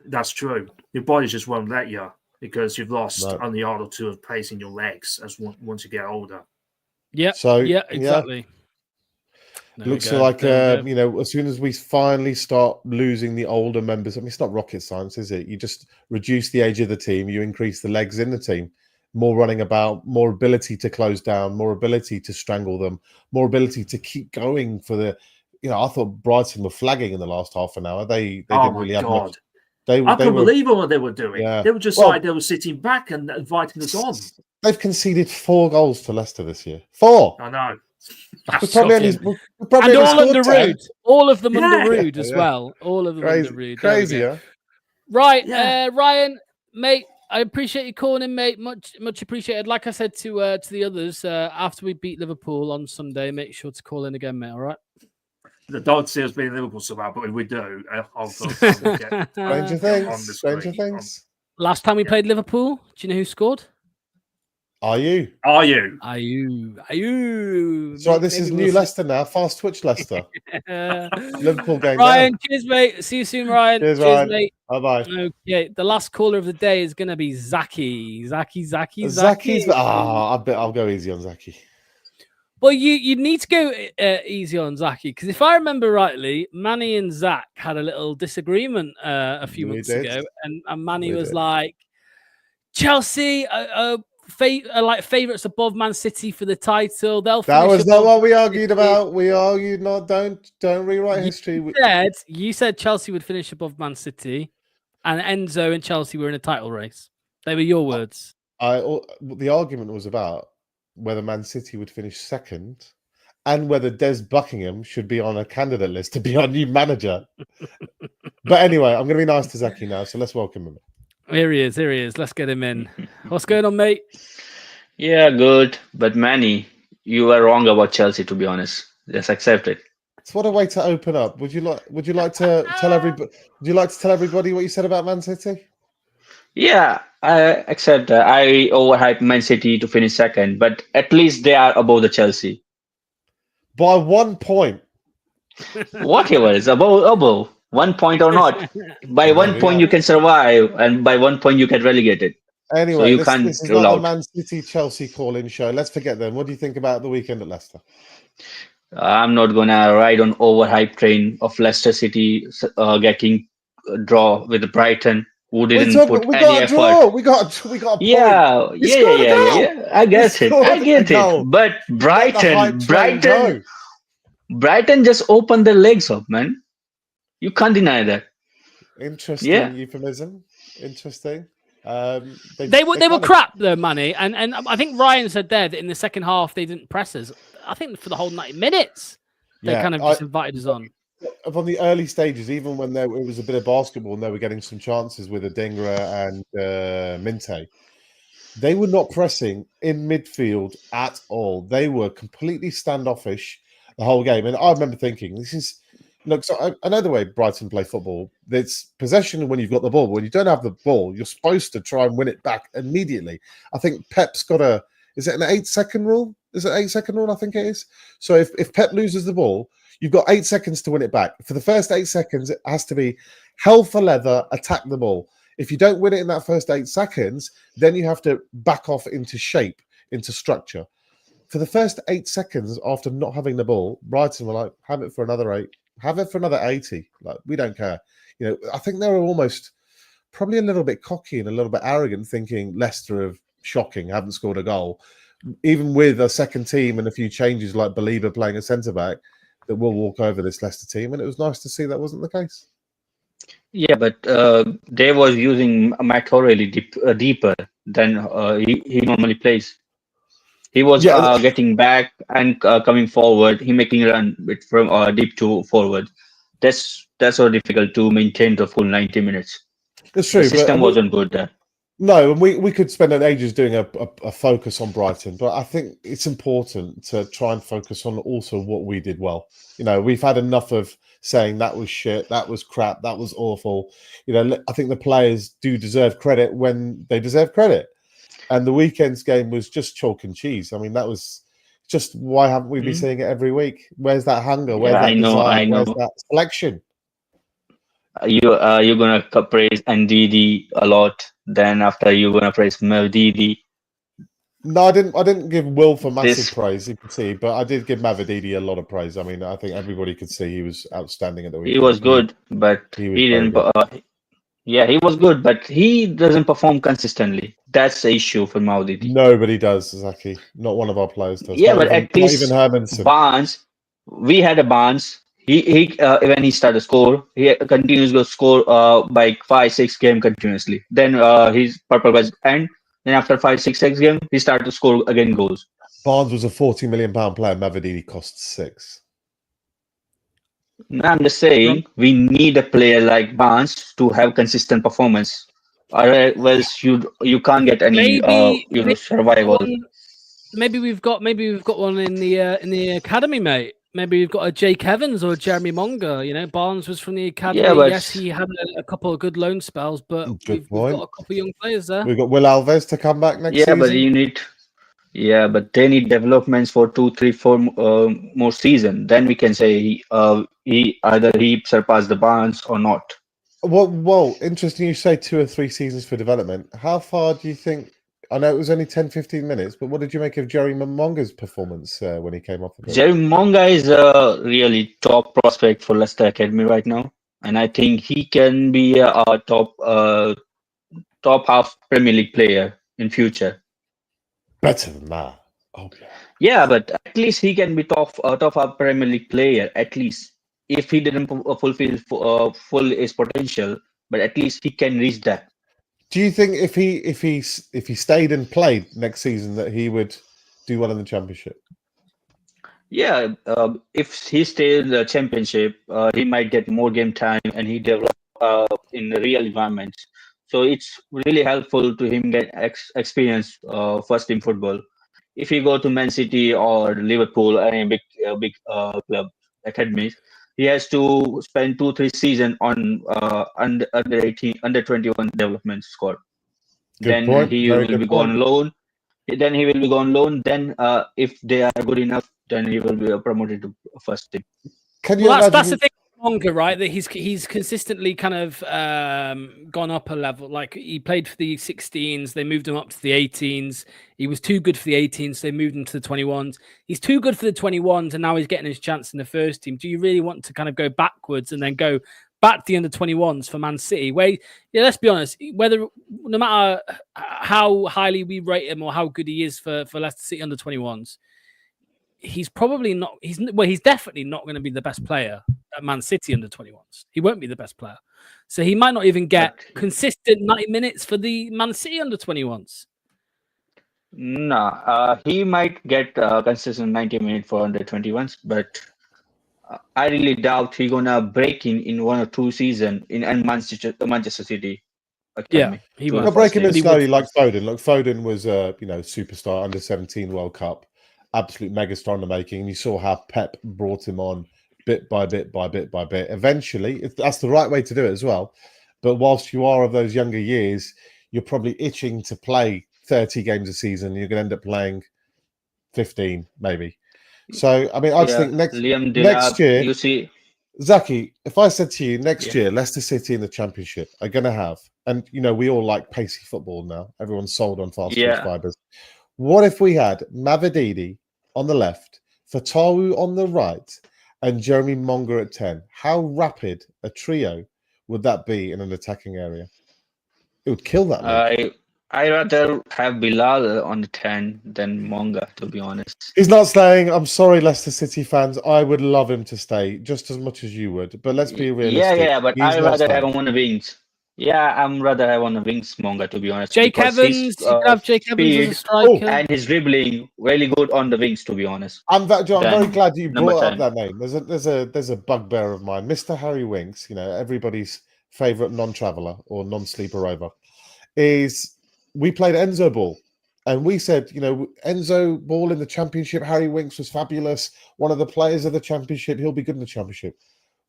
that's true. Your body just won't let you, because you've lost only a yard or two of pace in your legs once you get older. Yeah. So exactly. Looks like as soon as we finally start losing the older members, I mean, it's not rocket science, is it? You just reduce the age of the team, you increase the legs in the team, more running about, more ability to close down, more ability to strangle them, more ability to keep going for the. I thought Brighton were flagging in the last half an hour. They didn't really have much. I couldn't believe what they were doing. Yeah. They were just like they were sitting back and inviting us on. They've conceded 4 goals to Leicester this year. 4. I know. We probably only And all under 10. Rude. All of them under Yeah. Rude as well. All of them under Rude. There we Crazy, go. huh? Right, Ryan, mate, I appreciate you calling in, mate. Much appreciated. Like I said to the others, after we beat Liverpool on Sunday, make sure to call in again, mate. All right. Don't see us being Liverpool somehow, but if we do, Stranger things. Stranger things. Last time we played Liverpool, do you know who scored? Are you? So this is new Leicester now. Fast twitch Leicester. Liverpool game. Ryan, down. cheers, mate. See you soon, Ryan. Cheers, Ryan. mate. Bye-bye. Okay, the last caller of the day is going to be Zaki. Zaki's. I'll go easy on Zaki. Well, you need to go easy on Zaki, because if I remember rightly, Manny and Zach had a little disagreement a few months ago, and Manny was like, Chelsea like favourites above Man City for the title. That was not what we argued about. We argued not. Don't rewrite history. You said Chelsea would finish above Man City, and Enzo and Chelsea were in a title race. They were your words. The argument was about whether Man City would finish second, and whether Des Buckingham should be on a candidate list to be our new manager. But anyway, I'm going to be nice to Zaki now, so let's welcome him. Here he is. Let's get him in. What's going on, mate? Yeah, good. But Manny, you were wrong about Chelsea, to be honest. Just accept it. It's what a way to open up. Would you like to tell everybody? Would you like to tell everybody what you said about Man City? Yeah, I accept that. I overhyped Man City to finish second, but at least they are above the Chelsea. By 1 point. Whatever is above 1 point or not. By 1 point you can survive, and by 1 point you get relegated. Anyway, so you this can't is rule not out. the Man City Chelsea call-in show. Let's forget them. What do you think about the weekend at Leicester? I'm not gonna ride on overhyped train of Leicester City getting a draw with Brighton, who didn't put any effort. We got a point. Yeah. I get it. But Brighton just opened their legs up, man. You can't deny that. Interesting euphemism. Interesting. They were crap though, Manny, and I think Ryan said there that in the second half they didn't press us. I think for the whole 90 minutes they kind of just invited us on. From the early stages, even when it was a bit of basketball and they were getting some chances with Adingra and Minte, they were not pressing in midfield at all. They were completely standoffish the whole game. And I remember thinking, so I know the way Brighton play football. It's possession when you've got the ball. When you don't have the ball, you're supposed to try and win it back immediately. I think Pep's got is it an 8-second rule? Is it 8-second rule? I think it is. So if Pep loses the ball, you've got 8 seconds to win it back. For the first 8 seconds, it has to be hell for leather, attack the ball. If you don't win it in that first 8 seconds, then you have to back off into shape, into structure. For the first 8 seconds after not having the ball, Brighton were like, have it for another 8. Have it for another 80. Like, we don't care. I think they were almost probably a little bit cocky and a little bit arrogant, thinking Leicester are shocking, haven't scored a goal. Even with a second team and a few changes like Belieber playing a centre-back, that will walk over this Leicester team. And it was nice to see that wasn't the case. Yeah, but they was using Matt O'Reilly deeper than he normally plays. He was getting back and coming forward. He making a run from deep to forward. That's so difficult to maintain the full 90 minutes. It's true. The system wasn't good there. No, and we could spend ages doing a focus on Brighton, but I think it's important to try and focus on also what we did well. We've had enough of saying that was shit, that was crap, that was awful. I think the players do deserve credit when they deserve credit. And the weekend's game was just chalk and cheese. I mean, that was just why haven't we been seeing it every week? Where's that hunger? Where's that desire? Where's that selection? You're gonna praise Ndidi a lot. Then after you're gonna praise Mavdidi. No, I didn't give Will for massive praise, you can see, but I did give Mavdidi a lot of praise. I mean, I think everybody could see he was outstanding at the weekend. He was good, but he didn't. He was good, but he doesn't perform consistently. That's the issue for Mavdidi. Nobody does, Zaki. Not one of our players does. Yeah, but at least even Hermanson. Barnes. We had a Barnes. He when he started to score, he continues to score by 5-6 game continuously. Then his purple was end. Then after 5-6 game, he started to score again goals. Barnes was a £40 million player. Mavididi cost 6. I'm just saying we need a player like Barnes to have consistent performance. Or else you can't get any survival. Maybe we've got one in the academy, mate. Maybe we've got a Jake Evans or a Jeremy Monger. You know, Barnes was from the academy. Yeah, but yes, he had a couple of good loan spells, but we've got a couple of young players there. We've got Will Alves to come back next season. But you need. Yeah, but they need developments for 2, 3, 4 more season. Then we can say he either he surpassed the Barnes or not. Well, interesting. You say 2 or 3 seasons for development. How far do you think? I know it was only 10, 15 minutes, but what did you make of Jerry Monga's performance when he came off the pitch? Jerry Monga is a really top prospect for Leicester Academy right now, and I think he can be a top half Premier League player in future. Better than that. Oh, yeah, but at least he can be top half Premier League player. At least if he didn't fulfill full his potential, but at least he can reach that. Do you think if he stayed and played next season that he would do well in the Championship? Yeah, if he stays in the Championship, he might get more game time and he develop in the real environment. So it's really helpful to him get experience first in football. If he go to Man City or Liverpool, any big club academies, he has to spend 2-3 seasons on under 18, under 21 development squad. Then he will be gone loan. Then he will be gone loan. Then if they are good enough, then he will be promoted to first team. That's the thing with Monga, right? That he's consistently kind of gone up a level. Like he played for the 16s, they moved him up to the 18s. He was too good for the 18s, so they moved him to the 21s. He's too good for the 21s, and now he's getting his chance in the first team. Do you really want to kind of go backwards and then go back to the under 21s for Man City? Where, let's be honest, no matter how highly we rate him or how good he is for Leicester City under 21s, he's probably not. He's definitely not going to be the best player at Man City under 21s. He won't be the best player, so he might not even get consistent 90 minutes for the Man City under 21s. Nah, he might get consistent 90 minutes for under 21s, but I really doubt he's gonna break in 1 or 2 seasons in Manchester City academy. Yeah, he will break him in slowly like Foden. Look, Foden was a superstar under 17 World Cup, absolute megastar in the making. And you saw how Pep brought him on bit by bit by bit by bit. Eventually, that's the right way to do it as well. But whilst you are of those younger years, you're probably itching to play 30 games a season. You're going to end up playing 15, maybe. So, I mean, I just think next year, you see, Zaki, if I said to you next year, Leicester City in the Championship are going to have, and we all like pacey football now. Everyone's sold on fast twitch fibers. What if we had Mavididi on the left, Fatawu on the right, and Jeremy Monga at 10? How rapid a trio would that be in an attacking area? It would kill that league. I'd rather have Bilal on the 10 than Monga, to be honest. He's not staying. I'm sorry, Leicester City fans. I would love him to stay just as much as you would. But let's be realistic. Yeah, but I'd rather have him on the wings. Yeah, I'm rather have on the wings Monga, to be honest. Jake Evans, you have Jake Evans as a striker. And his dribbling really good on the wings, to be honest. I'm very glad you brought up that name. There's a bugbear of mine, Mr. Harry Winks. Everybody's favorite non-traveller or non-sleeper over is. We played Enzo ball, and we said, Enzo ball in the Championship. Harry Winks was fabulous. One of the players of the Championship. He'll be good in the Championship.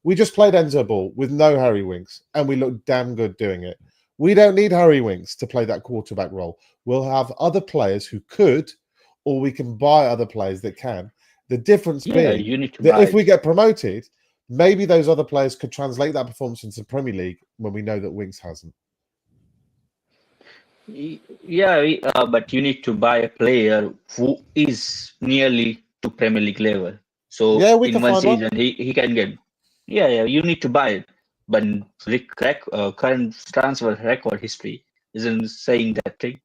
We just played Enzo ball with no Harry Winks, and we looked damn good doing it. We don't need Harry Winks to play that quarterback role. We'll have other players who could, or we can buy other players that can. The difference being that if we get promoted, maybe those other players could translate that performance into the Premier League when we know that Winks hasn't. Yeah, but you need to buy a player who is nearly to Premier League level. So in one season, he can get. Yeah, you need to buy it. But current transfer record history isn't saying that thing.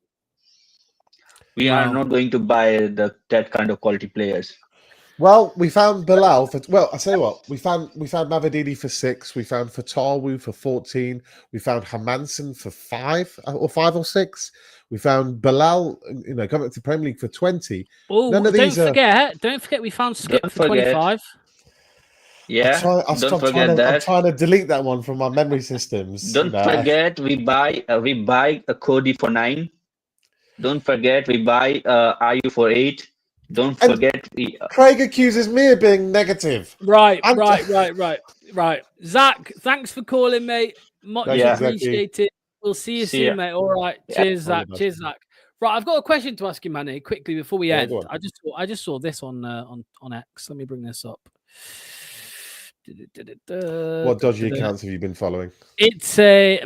We are not going to buy that kind of quality players. Well, we found Bilal for. Well, I tell you what, we found Mavididi for 6. We found Fatawu for 14. We found Hermansen for 5 or 6. We found Bilal, coming up to Premier League for 20. Oh, None of these don't forget, we found Skip Don't for forget. 25. Yeah, don't forget I'm that. trying to delete that one from my memory systems. Don't forget, we buy a Cody for 9. Don't forget, we buy IU for 8. Don't forget, Craig accuses me of being negative. Right. Zach, thanks for calling, mate. Much Yeah. appreciated. We'll see you See soon, ya. mate. All right. Yeah. Cheers, Zach. Cheers, Zach. Right, I've got a question to ask you, Manny, quickly before we end. go on. I just saw this on X. Let me bring this up. What dodgy accounts have you been following? It's a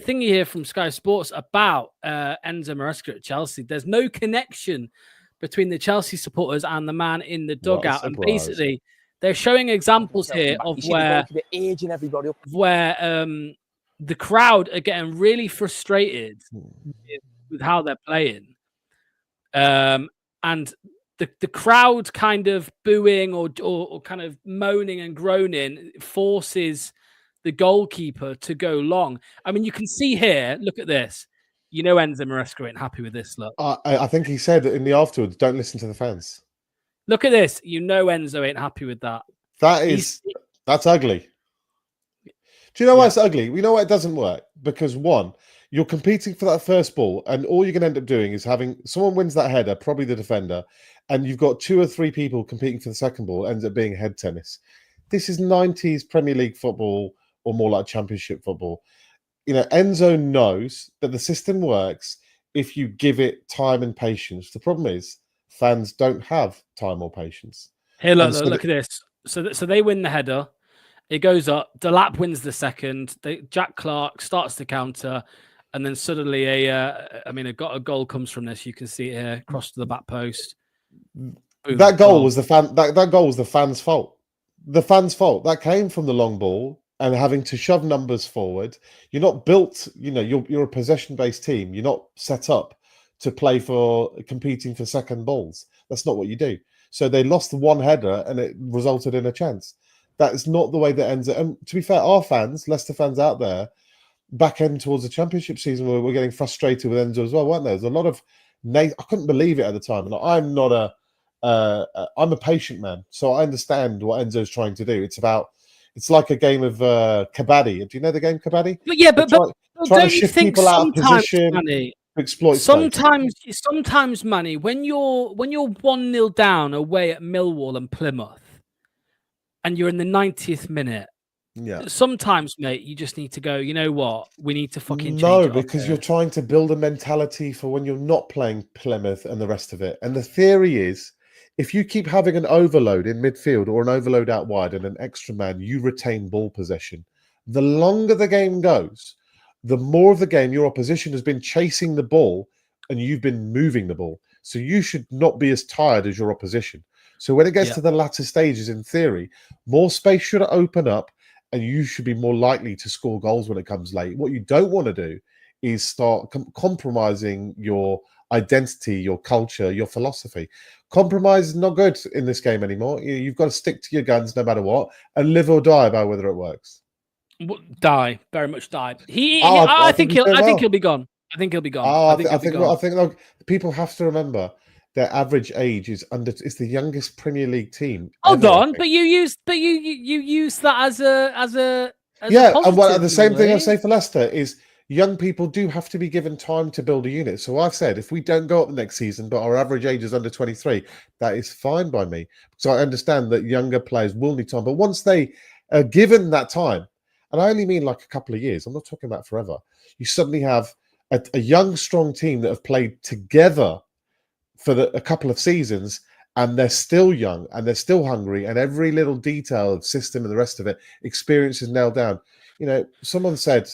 thing you hear from Sky Sports about Enzo Maresca at Chelsea. There's no connection between the Chelsea supporters and the man in the dugout, and basically they're showing examples here of where the crowd are getting really frustrated with how they're playing, and the crowd kind of booing or kind of moaning and groaning forces the goalkeeper to go long. I mean, you can see here, look at this. Enzo Maresca ain't happy with this. Look. I think he said in the afterwards, don't listen to the fans. Look at this. Enzo ain't happy with that. That's ugly. Do you know why it's ugly? You know why it doesn't work? Because one, you're competing for that first ball, and all you're going to end up doing is having someone wins that header, probably the defender, and you've got 2 or 3 people competing for the second ball, ends up being head tennis. This is 90s Premier League football, or more like Championship football. Enzo knows that the system works if you give it time and patience. The problem is fans don't have time or patience. Here, look at this. So they win the header. It goes up. Delap wins the second. Jack Clark starts the counter, and then suddenly a goal comes from this. You can see it here, cross to the back post. Boom, that goal was the fan. That goal was the fans' fault. The fans' fault. That came from the long ball and having to shove numbers forward. You're not built. You're a possession-based team. You're not set up to play for competing for second balls. That's not what you do. So they lost the one header, and it resulted in a chance. That is not the way that ends it. And to be fair, our fans, Leicester fans out there, back end towards the Championship season, where we're getting frustrated with Enzo as well, weren't there? There's a lot of I couldn't believe it at the time. And I'm not I'm a patient man, so I understand what Enzo's trying to do. It's like a game of kabaddi. Do you know the game kabaddi? But yeah, but trying don't to you shift think people out of sometimes, position, Manny, to exploit space. sometimes, Manny, when you're 1-0 down away at Millwall and Plymouth, and you're in the 90th minute. Yeah. Sometimes, mate, you just need to go, you know what? We need to fucking change it because you're trying to build a mentality for when you're not playing Plymouth and the rest of it. And the theory is, if you keep having an overload in midfield or an overload out wide and an extra man, you retain ball possession. The longer the game goes, the more of the game your opposition has been chasing the ball and you've been moving the ball. So you should not be as tired as your opposition. So when it gets to the latter stages, in theory, more space should open up and you should be more likely to score goals when it comes late. What you don't want to do is start compromising your identity, your culture, your philosophy. Compromise is not good in this game anymore. You've got to stick to your guns no matter what and live or die by whether it works. Die, very much die. I think he'll be gone. I think he'll be gone. I think look, people have to remember their average age is it's the youngest Premier League team. Hold on, but you use that as a and the same thing I say for Leicester is young people do have to be given time to build a unit. So I've said if we don't go up the next season, but our average age is under 23, that is fine by me. So I understand that younger players will need time, but once they are given that time, and I only mean like a couple of years, I'm not talking about forever, you suddenly have a young, strong team that have played together for a couple of seasons, and they're still young and they're still hungry, and every little detail of system and the rest of it, experience is nailed down. Someone said,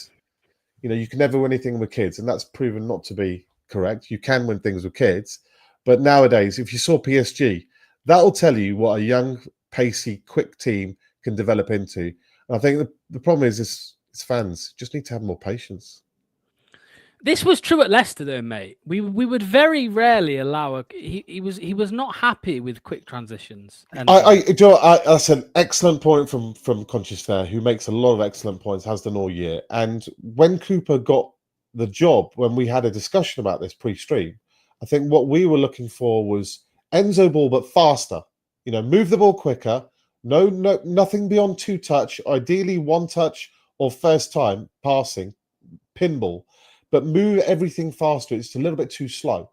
you can never win anything with kids, and that's proven not to be correct. You can win things with kids, but nowadays, if you saw PSG, that'll tell you what a young, pacey, quick team can develop into. And I think the problem is fans just need to have more patience. This was true at Leicester, though, mate. We would very rarely allow he was not happy with quick transitions. And That's an excellent point from Conscious there, who makes a lot of excellent points, has done all year. And when Cooper got the job, when we had a discussion about this pre-stream, I think what we were looking for was Enzo ball, but faster. Move the ball quicker. No, nothing beyond 2 touch. Ideally, 1 touch or first time passing, pinball. But move everything faster. It's a little bit too slow.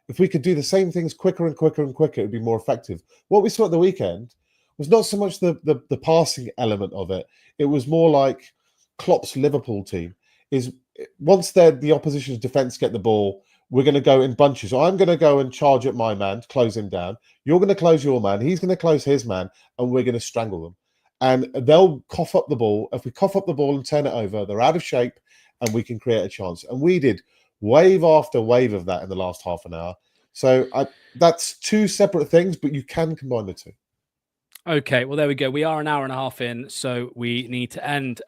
If we could do the same things quicker and quicker and quicker, it would be more effective. What we saw at the weekend was not so much the passing element of it. It was more like Klopp's Liverpool team. Is once the opposition's defence get the ball, we're going to go in bunches. So I'm going to go and charge at my man, close him down. You're going to close your man. He's going to close his man, and we're going to strangle them. And they'll cough up the ball. If we cough up the ball and turn it over, they're out of shape, and we can create a chance. And we did wave after wave of that in the last half an hour. So that's 2 separate things, but you can combine the 2. Okay, well, there we go. We are an hour and a half in, so we need to end.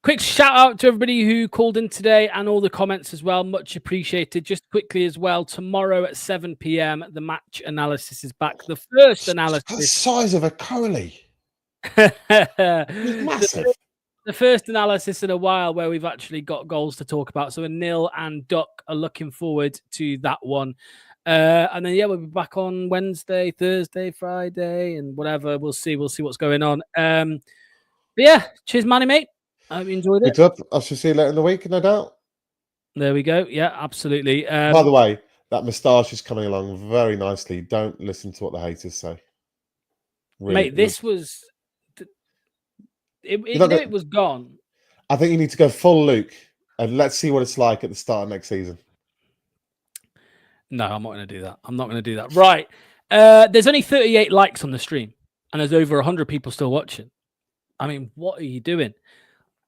Quick shout out to everybody who called in today and all the comments as well. Much appreciated. Just quickly as well, tomorrow at 7 p.m, the match analysis is back. The first analysis. The size of a Coley. Massive. The first analysis in a while where we've actually got goals to talk about. So Anil and Duck are looking forward to that one. And then, we'll be back on Wednesday, Thursday, Friday, and whatever. We'll see what's going on. But yeah, cheers, Manny, mate. I hope you enjoyed it. I shall see you later in the week, no doubt. There we go. Yeah, absolutely. By the way, that moustache is coming along very nicely. Don't listen to what the haters say. Really, mate, this was... It was gone. I think you need to go full Luke, and let's see what it's like at the start of next season. No, I'm not going to do that. I'm not going to do that. Right. There's only 38 likes on the stream, and there's over 100 people still watching. I mean, what are you doing?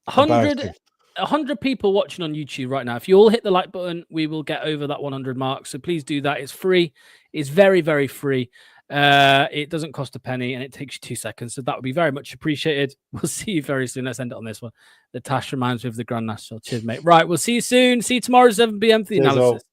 100 people watching on YouTube right now. If you all hit the like button, we will get over that 100 mark. So please do that. It's free. It's very, very free. It doesn't cost a penny, and it takes you 2 seconds. So that would be very much appreciated. We'll see you very soon. Let's end it on this one. The Tash reminds me of the Grand National. Cheers, mate. Right. We'll see you soon. See you tomorrow at 7 p.m. for the analysis.